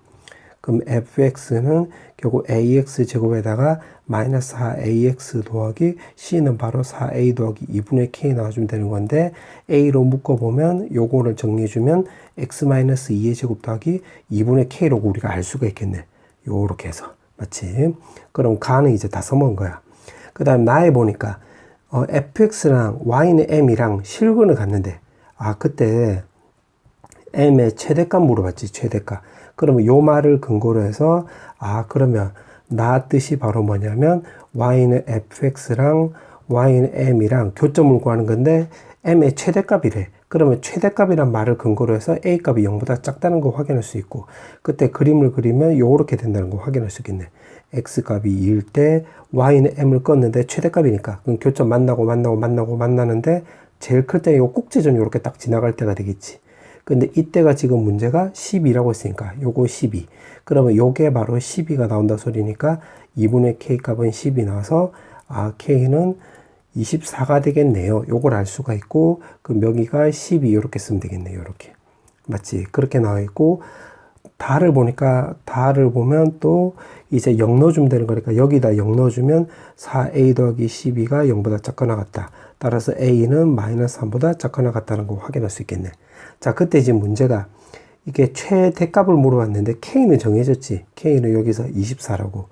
그럼 fx는 결국 ax 제곱에다가 마이너스 4ax 더하기 c는 바로 4a 더하기 2분의 k 나와주면 되는 건데, a로 묶어보면 요거를 정리해주면 x-2의 제곱 더하기 2분의 k로 우리가 알 수가 있겠네. 요렇게 해서. 맞지? 그럼 가는 이제 다 써먹은 거야. 그 다음 나에 보니까 fx랑 y는 m이랑 실근을 갔는데, 그때 m의 최대값 물어봤지. 최대값. 그러면 요 말을 근거로 해서 그러면 나 뜻이 바로 뭐냐면 y는 fx랑 y는 m이랑 교점을 구하는 건데 m의 최대값이래. 그러면 최대값이란 말을 근거로 해서 a 값이 0보다 작다는 거 확인할 수 있고, 그때 그림을 그리면 요렇게 된다는 거 확인할 수 있겠네. x 값이 2일 때 y는 m을 껐는데 최대값이니까 그럼 교점 만나는데 제일 클 때 요 꼭지점 요렇게 딱 지나갈 때가 되겠지. 근데 이때가 지금 문제가 12라고 했으니까 요거 12. 그러면 요게 바로 12가 나온다 소리니까 2분의 k 값은 10이 나와서 k는 24가 되겠네요. 요걸 알 수가 있고, 그럼 여기가 12 이렇게 쓰면 되겠네요. 이렇게. 맞지? 그렇게 나와 있고, 다를 보면 또 이제 0 넣어주면 되는 거니까 여기다 0 넣어주면 4a 더하기 12가 0보다 작거나 같다. 따라서 a는 마이너스 3보다 작거나 같다는 거 확인할 수 있겠네. 자, 그때 지금 문제가 이게 최대값을 물어봤는데 k는 정해졌지. k는 여기서 24라고.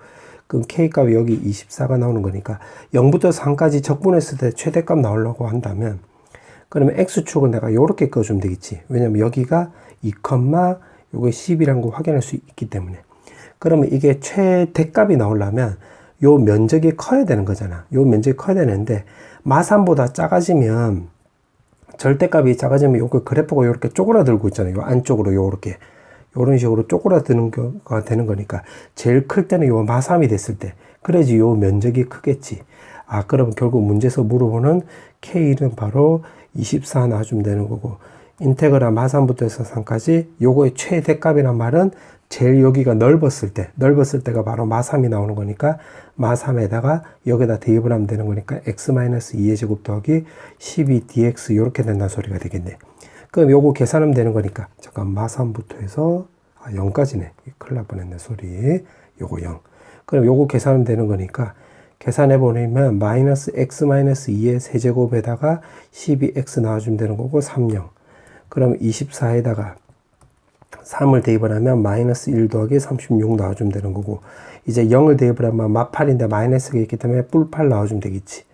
그럼 k값이 여기 24가 나오는 거니까 0부터 3까지 적분했을 때 최대값 나오려고 한다면, 그러면 x축을 내가 요렇게 꺼주면 되겠지. 왜냐면 여기가 2, 요게 10이라는 거 확인할 수 있기 때문에. 그러면 이게 최대값이 나오려면 요 면적이 커야 되는 거잖아. 요 면적이 커야 되는데 마산보다 작아지면, 절대값이 작아지면 요거 그래프가 요렇게 쪼그라들고 있잖아요. 요 안쪽으로 요렇게. 요런 식으로 쪼그라드는 거가 되는 거니까 제일 클 때는 요 마삼이 됐을 때, 그래야지 요 면적이 크겠지. 그럼 결국 문제에서 물어보는 k는 바로 24 놔주면 되는 거고, 인테그랄 마삼부터 해서 3까지 요거의 최대값이란 말은 제일 여기가 넓었을 때가 바로 마3이 나오는 거니까 마3에다가 여기다 대입을 하면 되는 거니까 x-2의 제곱 더하기 12dx 이렇게 된다는 소리가 되겠네. 그럼 요거 계산하면 되는 거니까, 잠깐 마3부터 해서 0까지네. 큰일 날 뻔했네 소리. 요거 0. 그럼 요거 계산하면 되는 거니까 계산해보면 마이너스 x-2의 세제곱에다가 12x 나와주면 되는 거고 30. 그럼 24에다가 3을 대입을 하면 마이너스 1 더하기 36 나와주면 되는 거고, 이제 0을 대입을 하면 마8인데 마이너스가 있기 때문에 뿔8 나와주면 되겠지.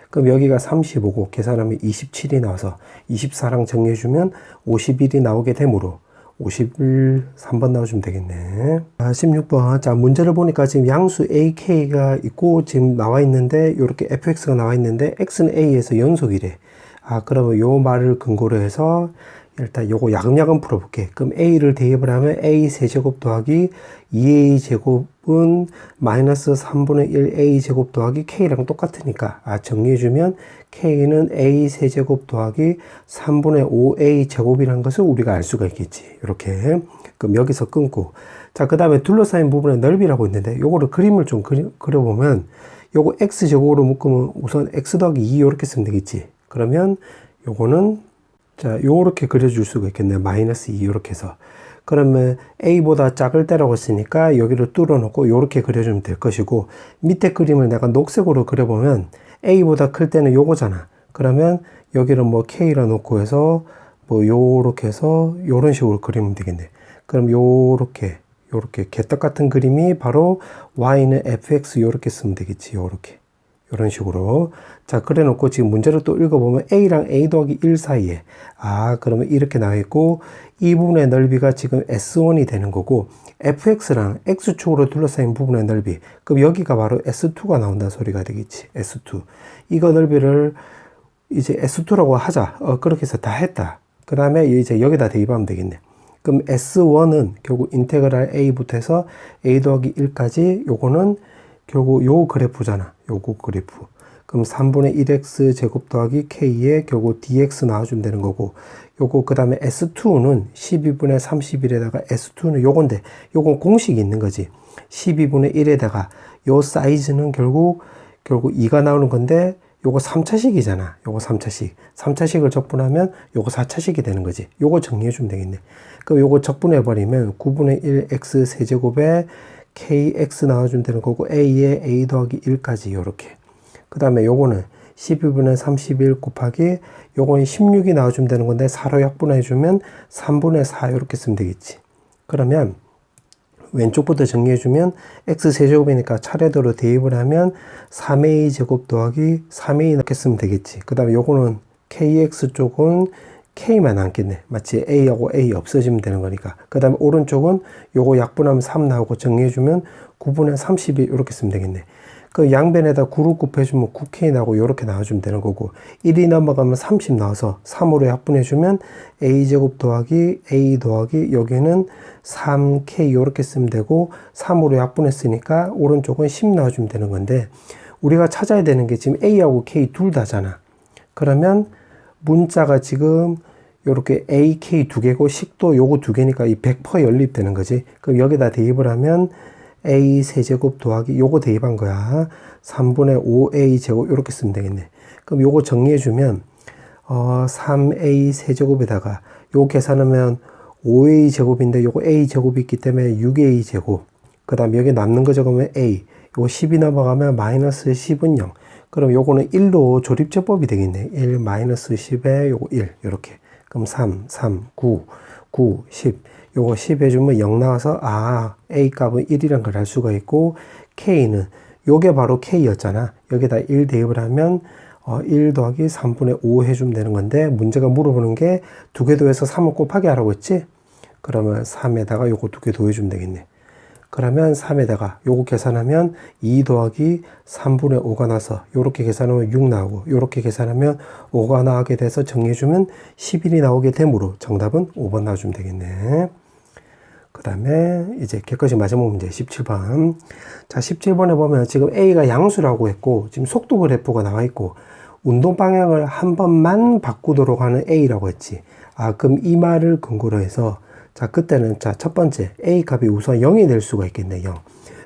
그럼 여기가 35고 계산하면 27이 나와서 24랑 정리해주면 51이 나오게 되므로 51, 3번 나와주면 되겠네. 16번. 자, 문제를 보니까 지금 양수 ak가 있고 지금 나와 있는데, 이렇게 fx가 나와 있는데 x는 a에서 연속이래. 그러면 요 말을 근거로 해서 일단 요거 야금야금 풀어볼게. 그럼 a를 대입을 하면 a 세제곱 더하기 2a 제곱은 마이너스 3분의 1 a 제곱 더하기 k랑 똑같으니까 정리해주면 k는 a 세제곱 더하기 3분의 5a 제곱이라는 것을 우리가 알 수가 있겠지. 이렇게. 그럼 여기서 끊고, 자, 그 다음에 둘러싸인 부분의 넓이라고 있는데 요거를 그림을 좀 그려보면 요거 x 제곱으로 묶으면 우선 x 더하기 2 이렇게 쓰면 되겠지. 그러면 요거는 자, 요렇게 그려줄 수가 있겠네요. 마이너스 2 이렇게 해서. 그러면 a보다 작을 때라고 했으니까 여기를 뚫어 놓고 요렇게 그려주면 될 것이고, 밑에 그림을 내가 녹색으로 그려보면 a보다 클 때는 요거잖아. 그러면 여기를 뭐 K라 놓고 해서 뭐 요렇게 해서 요런 식으로 그리면 되겠네. 그럼 요렇게 개떡 같은 그림이 바로 y는 fx 요렇게 쓰면 되겠지. 요렇게 이런 식으로. 자, 그래 놓고 지금 문제를 또 읽어보면 a랑 a 더하기 1 사이에, 그러면 이렇게 나와 있고, 이 부분의 넓이가 지금 S1이 되는 거고, fx랑 x축으로 둘러싸인 부분의 넓이, 그럼 여기가 바로 S2가 나온다는 소리가 되겠지. S2. 이거 넓이를 이제 S2라고 하자. 그렇게 해서 다 했다. 그 다음에 이제 여기다 대입하면 되겠네. 그럼 S1은 결국 인테그랄 a부터 해서 a 더하기 1까지, 요거는 결국 요 그래프잖아. 요거 그래프. 그럼 3분의 1x 제곱 더하기 k에 결국 dx 나와주면 되는 거고, 요거 그 다음에 S2는 12분의 31에다가 S2는 요건데, 요건 공식이 있는 거지. 12분의 1에다가 요 사이즈는 결국 2가 나오는 건데, 요거 3차식이잖아. 요거 3차식. 3차식을 적분하면 요거 4차식이 되는 거지. 요거 정리해주면 되겠네. 그럼 요거 적분해버리면 9분의 1 x 세제곱에 kx 나와주면 되는 거고, a에 a 더하기 1까지 요렇게. 그 다음에 요거는 12분의 31 곱하기 요거는 16이 나와주면 되는 건데 4로 약분해주면 3분의 4 이렇게 쓰면 되겠지. 그러면 왼쪽부터 정리해주면 x세제곱이니까 차례대로 대입을 하면 3a 제곱 더하기 3a 이렇게 쓰면 되겠지. 그 다음에 요거는 kx 쪽은 k만 남겠네. 마치 a하고 a 없어지면 되는 거니까. 그 다음에 오른쪽은 요거 약분하면 3 나오고 정리해주면 9분의 32 이렇게 쓰면 되겠네. 그 양변에다 9를 곱해주면 9k 나오고 요렇게 나와주면 되는 거고, 1이 넘어가면 30 나와서 3으로 약분해주면 a제곱 더하기 a 더하기 여기는 3k 요렇게 쓰면 되고, 3으로 약분했으니까 오른쪽은 10 나와주면 되는 건데, 우리가 찾아야 되는 게 지금 a하고 k 둘 다잖아. 그러면 문자가 지금 요렇게 a, k 두 개고 식도 요거 두 개니까 이 100% 연립되는 거지. 그럼 여기다 대입을 하면 a 세제곱 더하기 요거 대입한 거야. 3분의 5a 제곱 요렇게 쓰면 되겠네. 그럼 요거 정리해주면 3a 세제곱에다가 요거 계산하면 5a 제곱인데 요거 a 제곱이 있기 때문에 6a 제곱. 그 다음 여기 남는 거 적으면 a. 요거 10이 넘어가면 마이너스 10은 0. 그럼 요거는 1로 조립제법이 되겠네. 1 마이너스 10에 요거 1 요렇게. 그럼 3, 9, 10. 요거 10 해주면 0 나와서 A 값은 1이란 걸 알 수가 있고, K는 요게 바로 K였잖아. 여기다 1 대입을 하면 1 더하기 3분의 5 해주면 되는 건데, 문제가 물어보는 게 두 개 더해서 3을 곱하기 하라고 했지? 그러면 3에다가 요거 두 개 더해주면 되겠네. 그러면 3에다가 요거 계산하면 2 더하기 3분의 5가 나서 요렇게 계산하면 6 나오고, 요렇게 계산하면 5가 나오게 돼서 정리해주면 11이 나오게 되므로 정답은 5번 나와주면 되겠네. 그 다음에 이제 개까지 마지막 문제 17번. 자, 17번에 보면 지금 A가 양수라고 했고, 지금 속도 그래프가 나와 있고, 운동 방향을 한 번만 바꾸도록 하는 A라고 했지. 그럼 이 말을 근거로 해서, 자, 그때는, 자, 첫 번째, A 값이 우선 0이 될 수가 있겠네, 0.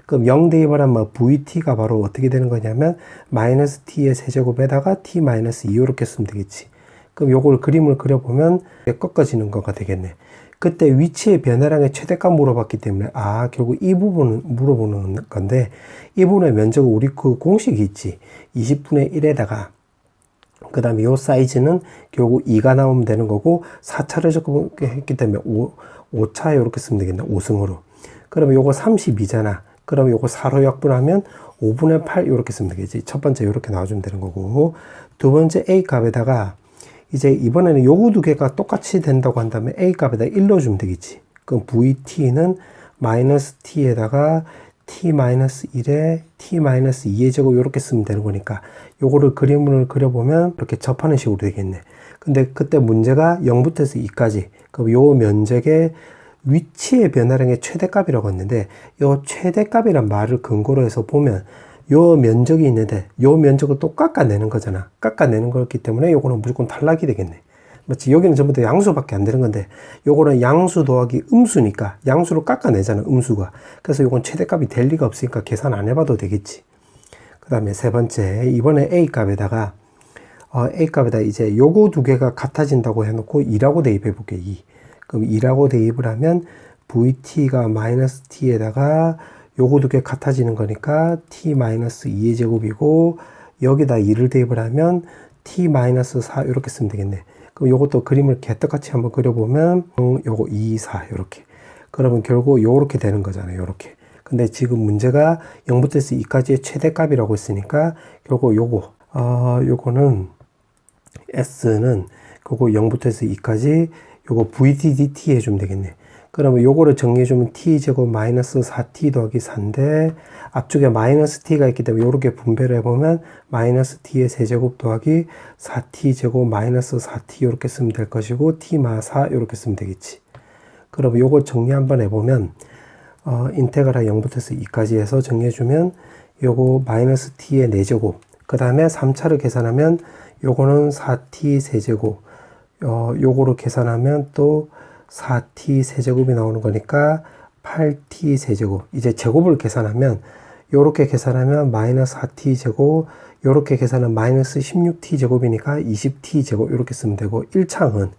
그럼 0 대입을 하면 VT가 바로 어떻게 되는 거냐면, 마이너스 T의 세제곱에다가 T 마이너스 2 이렇게 쓰면 되겠지. 그럼 요걸 그림을 그려보면 꺾어지는 거가 되겠네. 그때 위치의 변화량의 최대값 물어봤기 때문에 결국 이 부분을 물어보는 건데, 이 부분의 면적은 우리 그 공식이 있지. 20분의 1에다가 그 다음에 요 사이즈는 결국 2가 나오면 되는 거고, 4차를 적용했기 때문에 5차 이렇게 쓰면 되겠네. 5승으로. 그러면 요거 32잖아. 그러면 요거 4로 약분하면 5분의 8 이렇게 쓰면 되겠지. 첫 번째 이렇게 나와주면 되는 거고, 두 번째 A 값에다가 이제 이번에는 요거 두 개가 똑같이 된다고 한다면 A 값에다 1 넣어주면 되겠지. 그럼 VT는 마이너스 T에다가 T 마이너스 1에 T 마이너스 2의 제곱 이렇게 쓰면 되는 거니까, 요거를 그림을 그려보면 이렇게 접하는 식으로 되겠네. 근데 그때 문제가 0부터 해서 2까지. 그럼 요 면적의 위치의 변화량의 최대값이라고 했는데, 요 최대값이란 말을 근거로 해서 보면 요 면적이 있는데 요 면적을 또 깎아내는 거잖아. 깎아내는 거였기 때문에 요거는 무조건 탈락이 되겠네. 마치 여기는 전부 다 양수밖에 안 되는 건데, 요거는 양수 더하기 음수니까 양수로 깎아내잖아, 음수가. 그래서 요건 최대값이 될 리가 없으니까 계산 안 해봐도 되겠지. 그 다음에 세 번째, 이번에 A 값에다가 A 값에다 이제 요거 두 개가 같아진다고 해놓고 2라고 대입해 볼게. 2. 그럼 2라고 대입을 하면 VT가 마이너스 T에다가 요거 두 개 같아지는 거니까 T 마이너스 2의 제곱이고, 여기다 2를 대입을 하면 t-4 이렇게 쓰면 되겠네. 그럼 요것도 그림을 개떡같이 한번 그려보면 요거 2, 4 이렇게. 그러면 결국 요렇게 되는 거잖아요. 요렇게. 근데 지금 문제가 0부터 해서 2까지의 최대값이라고 했으니까 결국 요거는 s는 그거 0부터 해서 2까지 요거 vddt 해주면 되겠네. 그러면 요거를 정리해주면 t제곱 마이너스 4t 더하기 4인데 앞쪽에 마이너스 t가 있기 때문에 요렇게 분배를 해보면 마이너스 t의 세제곱 더하기 4t제곱 마이너스 4t 요렇게 쓰면 될 것이고 t-4 요렇게 쓰면 되겠지. 그럼 요거 정리 한번 해보면 인테그랄 0부터 해서 2까지 해서 정리해주면 요거 마이너스 t의 4제곱 그 다음에 3차를 계산하면 요거는 4t 세제곱 요거로 계산하면 또 4t 세제곱이 나오는 거니까 8t 세제곱. 이제 제곱을 계산하면 요렇게 계산하면 마이너스 4t 제곱 요렇게 계산하면 마이너스 16t 제곱이니까 20t 제곱 요렇게 쓰면 되고 1창은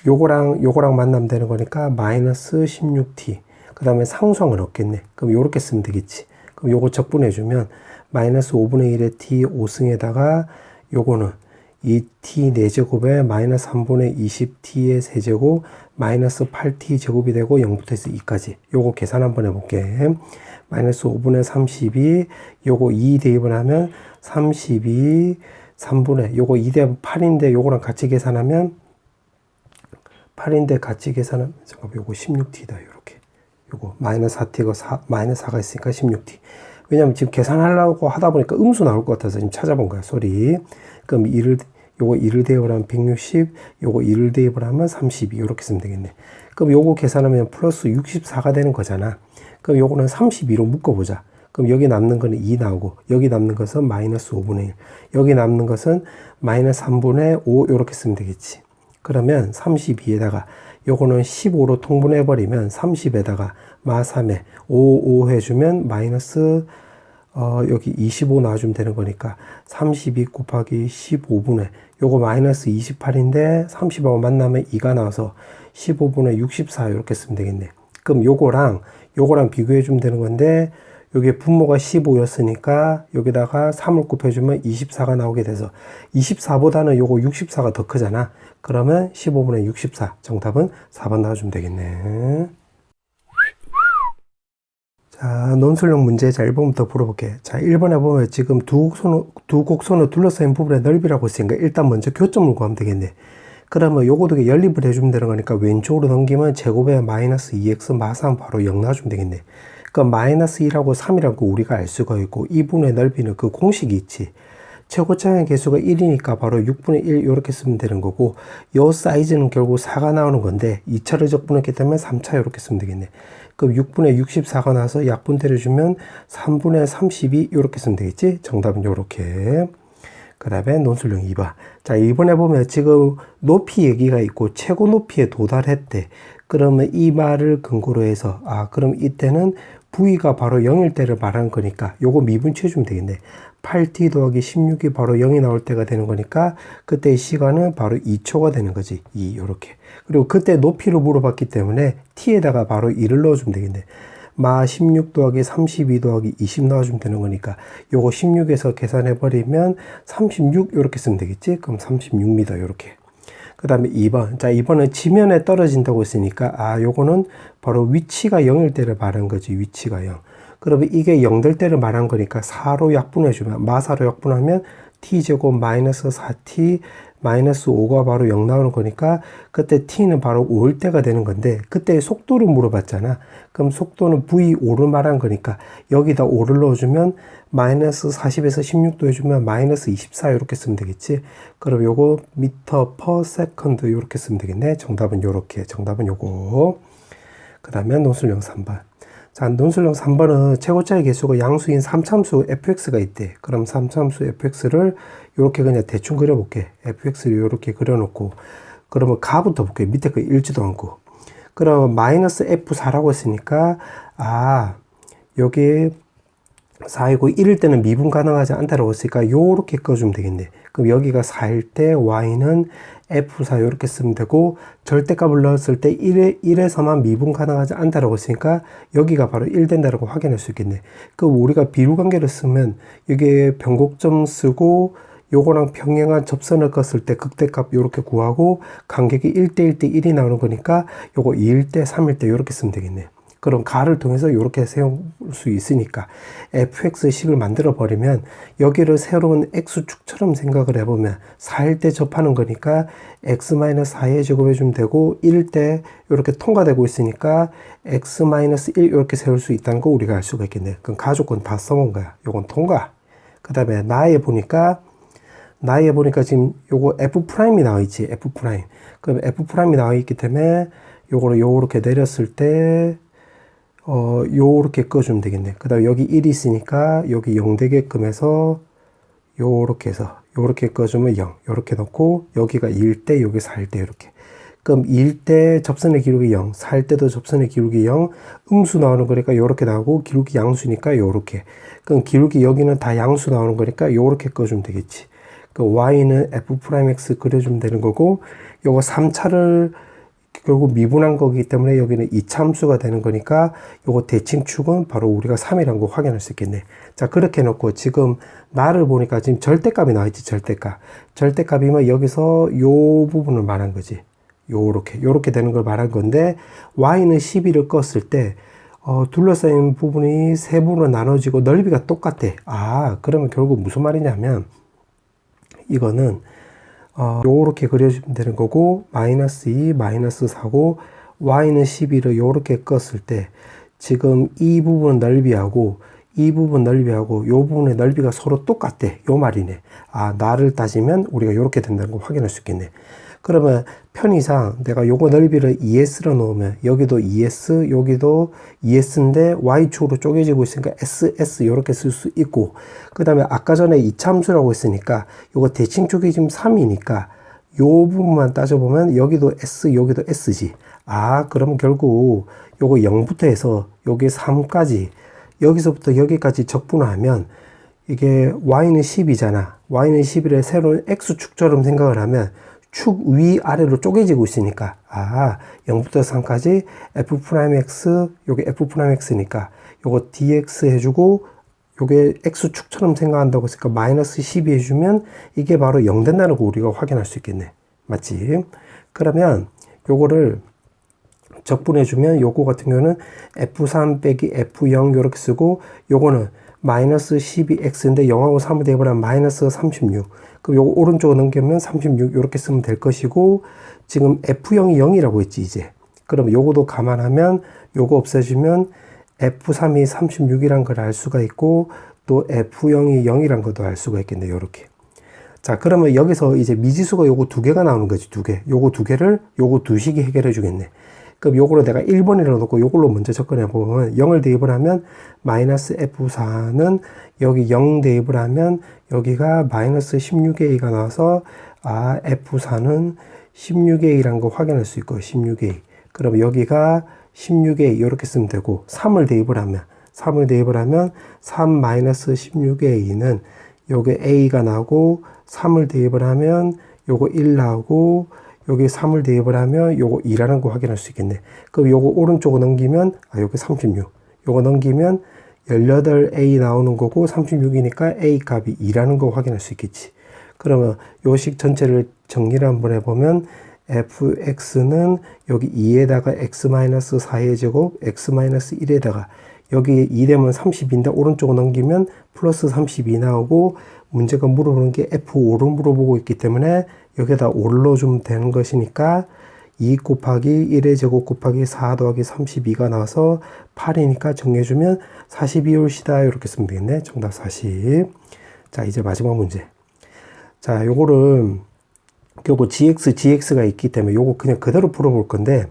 요거랑 만나면 되는 거니까 마이너스 16t 그 다음에 상수항은 없겠네. 그럼 요렇게 쓰면 되겠지. 그럼 요거 적분해주면 마이너스 5분의 1의 t 5승에다가 요거는 2t 4제곱에 마이너스 3분의 20t의 세제곱 마이너스 8t 제곱이 되고 0부터 해서 2까지 요거 계산 한번 해볼게. 마이너스 5분의 32 요거 2 대입을 하면 32 3분의 요거 2 대입 8인데 요거랑 같이 계산하면 8인데 같이 계산하면 잠깐만 요거 16t다 요렇게 요거 마이너스 4t가 마이너스 4가 있으니까 16t. 왜냐면 지금 계산하려고 하다 보니까 음수 나올 것 같아서 지금 찾아본 거야 소리. 그럼 요거 1을 대입을 하면 160 요거 1을 대입을 하면 32 요렇게 쓰면 되겠네. 그럼 요거 계산하면 플러스 64가 되는 거잖아. 그럼 요거는 32로 묶어보자. 그럼 여기 남는 거는 2 나오고 여기 남는 것은 마이너스 5분의 1 여기 남는 것은 마이너스 3분의 5 요렇게 쓰면 되겠지. 그러면 32에다가 요거는 15로 통분해버리면 30에다가 마3에 5 해주면 마이너스 여기 25 나와주면 되는 거니까 32 곱하기 15분의 요거 마이너스 28인데 30하고 만나면 2가 나와서 15분의 64 이렇게 쓰면 되겠네. 그럼 요거랑 비교해주면 되는 건데 요게 분모가 15였으니까 여기다가 3을 곱해주면 24가 나오게 돼서 24보다는 요거 64가 더 크잖아. 그러면 15분의 64 정답은 4번 나와주면 되겠네. 자, 논술형 문제 자 1번부터 풀어볼게. 자, 1번에 보면 지금 두 곡선으로 둘러싸인 부분의 넓이라고 했으니까 일단 먼저 교점을 구하면 되겠네. 그러면 요거도 연립을 해주면 되는 거니까 왼쪽으로 넘기면 제곱에 마이너스 2x 마사하면 바로 0 나와주면 되겠네. 그럼 마이너스 1하고 3이라고 우리가 알 수가 있고 이 부분의 넓이는 그 공식이 있지. 최고차의 개수가 1이니까 바로 6분의 1 이렇게 쓰면 되는 거고 요 사이즈는 결국 4가 나오는 건데 2차를 적분했기 때문에 3차 이렇게 쓰면 되겠네. 그럼 6분의 64가 나와서 약분 때려주면 3분의 32 이렇게 쓰면 되겠지. 정답은 요렇게. 그 다음에 논술형 2번. 자, 2번에 보면 지금 높이 얘기가 있고 최고 높이에 도달했대. 그러면 이 말을 근거로 해서 그럼 이때는 V가 바로 0일 때를 말하는 거니까 요거 미분치해 주면 되겠네. 8t 더하기 16이 바로 0이 나올 때가 되는 거니까 그때의 시간은 바로 2초가 되는 거지. 2 요렇게. 그리고 그때 높이를 물어봤기 때문에 t에다가 바로 2를 넣어주면 되겠네. 마 16 더하기 32 더하기 20 넣어주면 되는 거니까 요거 16에서 계산해버리면 36 요렇게 쓰면 되겠지. 그럼 36m 요렇게. 그 다음에 2번. 자, 2번은 지면에 떨어진다고 했으니까 요거는 바로 위치가 0일 때를 말한 거지. 위치가 0. 그러면 이게 0 될 때를 말한 거니까 4로 약분해주면 마4로 약분하면 t제곱 마이너스 4t 마이너스 5가 바로 0 나오는 거니까 그때 t는 바로 5일 때가 되는 건데 그때 속도를 물어봤잖아. 그럼 속도는 v5를 말한 거니까 여기다 5를 넣어주면 마이너스 40에서 16도 해주면 마이너스 24 이렇게 쓰면 되겠지. 그럼 요거 미터 퍼 세컨드 이렇게 쓰면 되겠네. 정답은 요렇게. 정답은 요거. 그 다음에 논술형 3번. 자, 논술형 3번은 최고차의 개수가 양수인 3참수 fx가 있대. 그럼 3참수 fx를 이렇게 그냥 대충 그려볼게. fx를 이렇게 그려놓고 그러면 가부터 볼게. 밑에 거 읽지도 않고. 그럼 마이너스 f4라고 했으니까 여기 4이고 1일 때는 미분 가능하지 않다라고 했으니까 요렇게 꺼주면 되겠네. 그럼 여기가 4일 때 y는 f4 이렇게 쓰면 되고 절대값을 넣었을 때 1에서만 미분 가능하지 않다라고 했으니까 여기가 바로 1 된다라고 확인할 수 있겠네. 그럼 우리가 비율관계를 쓰면 이게 변곡점 쓰고 요거랑 평행한 접선을 껐을 때 극대값 요렇게 구하고 간격이 1대 1대 1이 나오는 거니까 요거 2일 때 3일 때 요렇게 쓰면 되겠네. 그럼 가를 통해서 요렇게 세울 수 있으니까 fx식을 만들어 버리면 여기를 새로운 x축처럼 생각을 해보면 4일 때 접하는 거니까 x-4의 제곱 해주면 되고 1일 때 이렇게 통과되고 있으니까 x-1 이렇게 세울 수 있다는 거 우리가 알 수가 있겠네. 그럼 가조건 다 써본 거야. 요건 통과. 그 다음에 나에 보니까 지금 요거 f'이 나와 있지. f'. 그럼 f'이 나와 있기 때문에 요거를 요렇게 내렸을 때 요렇게 꺼주면 되겠네. 그 다음에 여기 1이 있으니까 여기 0 되게끔 해서 요렇게 해서 요렇게 꺼주면 0 요렇게 넣고 여기가 2일 때 여기 4일 때 이렇게. 그럼 2일 때 접선의 기울기 0, 4일 때도 접선의 기울기 0, 음수 나오는 거니까 요렇게 나오고 기울기 양수니까 요렇게. 그럼 기울기 여기는 다 양수 나오는 거니까 요렇게 꺼주면 되겠지. 그 y는 f'x 그려주면 되는 거고 요거 3차를 결국 미분한 거기 때문에 여기는 2차 함수가 되는 거니까 요거 대칭축은 바로 우리가 3이라는 거 확인할 수 있겠네. 자, 그렇게 해놓고 지금 나를 보니까 지금 절대값이 나와있지. 절대값이면 여기서 요 부분을 말한 거지. 요렇게 되는 걸 말한 건데 y는 12를 껐을 때 둘러싸인 부분이 세 부분으로 나눠지고 넓이가 똑같대. 그러면 결국 무슨 말이냐면 이거는 요렇게 그려주면 되는 거고 마이너스 2, 마이너스 4고 y는 12를 요렇게 껐을 때 지금 이 부분 넓이하고 이 부분 넓이하고 요 부분의 넓이가 서로 똑같대. 요 말이네. 나를 따지면 우리가 요렇게 된다는 걸 확인할 수 있겠네. 그러면 편의상 내가 요거 넓이를 2s로 놓으면 여기도 2s, 여기도 2s인데 y축으로 쪼개지고 있으니까 ss 요렇게 쓸 수 있고 그 다음에 아까 전에 이차함수라고 했으니까 요거 대칭축이 지금 3이니까 요 부분만 따져보면 여기도 s, 여기도 s지. 그러면 결국 요거 0부터 해서 여기 3까지 여기서부터 여기까지 적분하면 이게 y는 10이잖아. y는 11의 새로운 x축처럼 생각을 하면 축 위아래로 쪼개지고 있으니까 0부터 3까지 f'x 요게 f'x니까 요거 dx 해주고 요게 x축처럼 생각한다고 했으니까 마이너스 12 해주면 이게 바로 0 된다는 거 우리가 확인할 수 있겠네. 맞지? 그러면 요거를 적분해주면 요거 같은 경우는 f3 빼기 f0 요렇게 쓰고 요거는 마이너스 12x인데 0하고 3을 대입하면 마이너스 36. 그럼 요거 오른쪽으로 넘기면 36 이렇게 쓰면 될 것이고 지금 f0이 0이라고 했지 이제. 그럼 요거도 감안하면 요거 없애주면 f3이 36이란 걸 알 수가 있고 또 f0이 0이란 것도 알 수가 있겠네. 요렇게. 자, 그러면 여기서 이제 미지수가 요거 두 개가 나오는 거지. 두 개. 요거 두 개를 요거 두 식이 해결해 주겠네. 그럼 요거를 내가 1번이라고 놓고 요걸로 먼저 접근해 보면 0을 대입을 하면 마이너스 f4는 여기 0 대입을 하면 여기가 마이너스 16a가 나와서 f4는 16a라는 거 확인할 수 있고 16a. 그럼 여기가 16a 이렇게 쓰면 되고 3을 대입을 하면 3 마이너스 16a는 요게 a가 나오고 3을 대입을 하면 요거 1 나오고 여기 3을 대입을 하면 요거 2라는 거 확인할 수 있겠네. 그럼 요거 오른쪽으로 넘기면 여기 36. 요거 넘기면 18a 나오는 거고 36이니까 a 값이 2라는 거 확인할 수 있겠지. 그러면 요 식 전체를 정리를 한번 해보면 fx는 여기 2에다가 x-4의 제곱 x-1에다가 여기 2 되면 30인데 오른쪽으로 넘기면 플러스 32 나오고 문제가 물어보는 게 f5를 물어보고 있기 때문에 여기에다 5를 넣어주면 되는 것이니까 2 곱하기 1의 제곱 곱하기 4 더하기 32가 나와서 8이니까 정리해주면 42 올시다 이렇게 쓰면 되겠네. 정답 40. 자, 이제 마지막 문제. 자, 요거를 요거 gx가 있기 때문에 요거 그냥 그대로 풀어볼 건데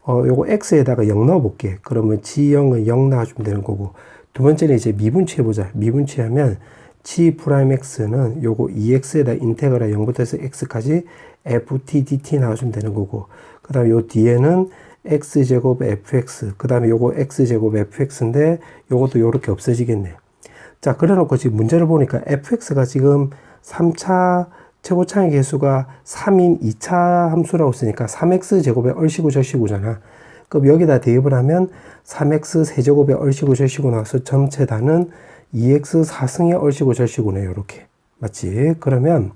요거 x에다가 0 넣어볼게. 그러면 g0은 0 나와주면 되는 거고 두 번째는 이제 미분치해보자. 미분치하면 g'x는 요거 2x에다 인테그랄 0부터 해서 x까지 ft dt 나와주면 되는 거고 그 다음에 요 뒤에는 x제곱 fx 그 다음에 요거 x제곱 fx인데 요것도 요렇게 없어지겠네. 자, 그래 놓고 지금 문제를 보니까 fx가 지금 3차 최고차의 개수가 3인 2차 함수라고 쓰니까 3x 제곱의 얼씨구 절씨구잖아. 그럼 여기다 대입을 하면 3x 세제곱의 얼씨구 절씨구 나와서 전체 다는 2x 4승의 얼씨구 절씨구네. 요렇게. 맞지? 그러면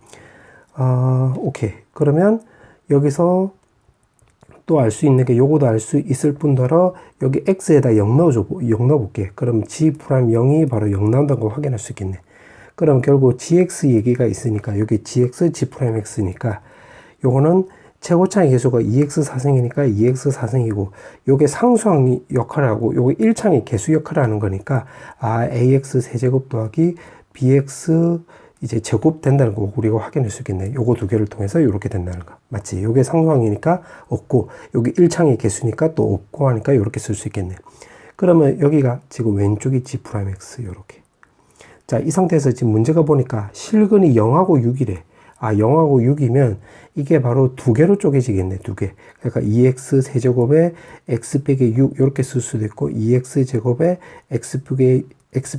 오케이. 그러면 여기서 또 알 수 있는 게 요거도 알 수 있을 뿐더러 여기 x에다 0 넣어볼게. 그럼 g'0이 바로 0 나온다는 걸 확인할 수 있겠네. 그럼 결국 gx 얘기가 있으니까 여기 gx, g'x니까 요거는 최고차의 계수가 2x 사승이니까 2x 사승이고 요게 상수항 역할을 하고 요게 1창의 계수 역할을 하는 거니까 ax 세제곱 더하기 bx 이제 제곱 된다는 거 우리가 확인할 수 있겠네. 요거 두 개를 통해서 이렇게 된다는 거. 맞지? 요게 상수항이니까 없고 여기 1창의 개수니까 또 없고 하니까 이렇게 쓸 수 있겠네. 그러면 여기가 지금 왼쪽이 g'x 요렇게. 자, 이 상태에서 지금 문제가 보니까 실근이 0하고 6이래. 0하고 6이면 이게 바로 두 개로 쪼개지겠네. 두 개. 그러니까 2x 세제곱에 x 빼기 6 이렇게 쓸 수도 있고 2x 제곱에 x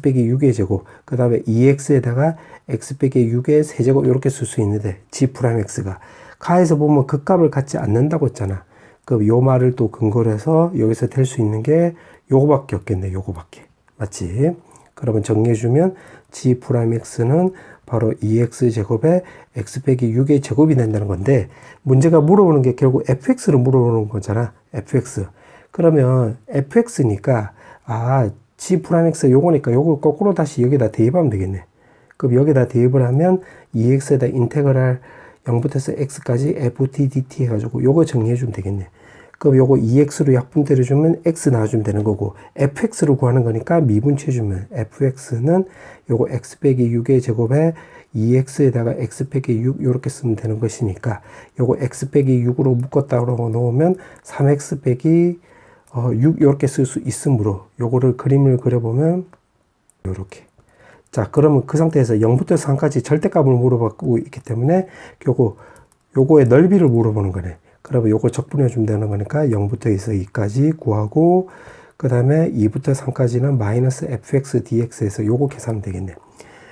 빼기 6의 제곱, 그 다음에 2x에다가 x 빼기 6의 세제곱 이렇게 쓸 수 있는데 g'x가 가에서 보면 그 값을 갖지 않는다고 했잖아. 그럼 요 말을 또 근거로 해서 여기서 될 수 있는 게 요거밖에 없겠네. 요거밖에. 맞지? 그러면 정리해주면 g'x는 바로 2x 제곱에 x 빼기 6의 제곱이 된다는 건데 문제가 물어보는 게 결국 fx를 물어보는 거잖아. fx. 그러면 fx니까 g'x 요거니까 요거 거꾸로 다시 여기다 대입하면 되겠네. 그럼 여기다 대입을 하면 2x에다 인테그랄 0부터 해서 x까지 ft dt 해가지고 요거 정리해주면 되겠네. 그럼 요거 2x로 약분 때려주면 x 나와주면 되는 거고 fx를 구하는 거니까 미분치해주면 fx는 요거 x 빼기 6의 제곱에 2x에다가 x 빼기 6 요렇게 쓰면 되는 것이니까 요거 x 빼기 6으로 묶었다고 놓으면 3x 빼기 6 이렇게 쓸 수 있으므로 요거를 그림을 그려보면 요렇게. 자, 그러면 그 상태에서 0부터 3까지 절대값을 물어보고 있기 때문에 요거의 넓이를 물어보는 거네. 그러면 요거 적분해 주면 되는 거니까 0부터 해서 2까지 구하고 그 다음에 2부터 3까지는 마이너스 fx dx에서 요거 계산하면 되겠네.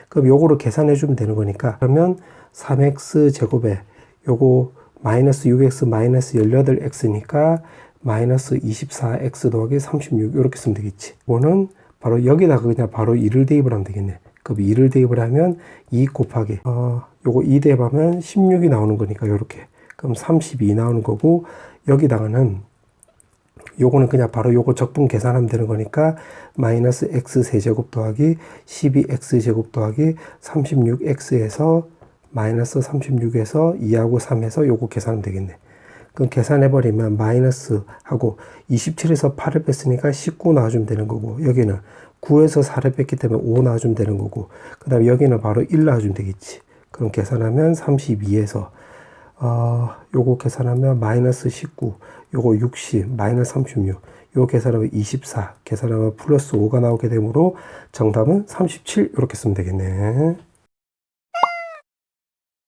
그럼 요거를 계산해 주면 되는 거니까 그러면 3x 제곱에 요거 마이너스 6x 마이너스 18x니까 마이너스 24x 더하기 36 이렇게 쓰면 되겠지. 이거는 바로 여기다가 그냥 바로 2를 대입을 하면 되겠네. 그럼 2를 대입을 하면 2 곱하기 요거 2 대입하면 16이 나오는 거니까 요렇게. 그럼 32 나오는 거고 여기다가는 요거는 그냥 바로 요거 적분 계산하면 되는 거니까 마이너스 x 세제곱 더하기 12x 제곱 더하기 36x에서 마이너스 36에서 2하고 3에서 요거 계산하면 되겠네. 그럼 계산해버리면 마이너스 하고 27에서 8을 뺐으니까 19 나와주면 되는 거고 여기는 9에서 4를 뺐기 때문에 5 나와주면 되는 거고 그 다음에 여기는 바로 1 나와주면 되겠지. 그럼 계산하면 32에서 요거 계산하면 마이너스 19 요거 60 마이너스 36 요거 계산하면 24 계산하면 플러스 5가 나오게 되므로 정답은 37 이렇게 쓰면 되겠네.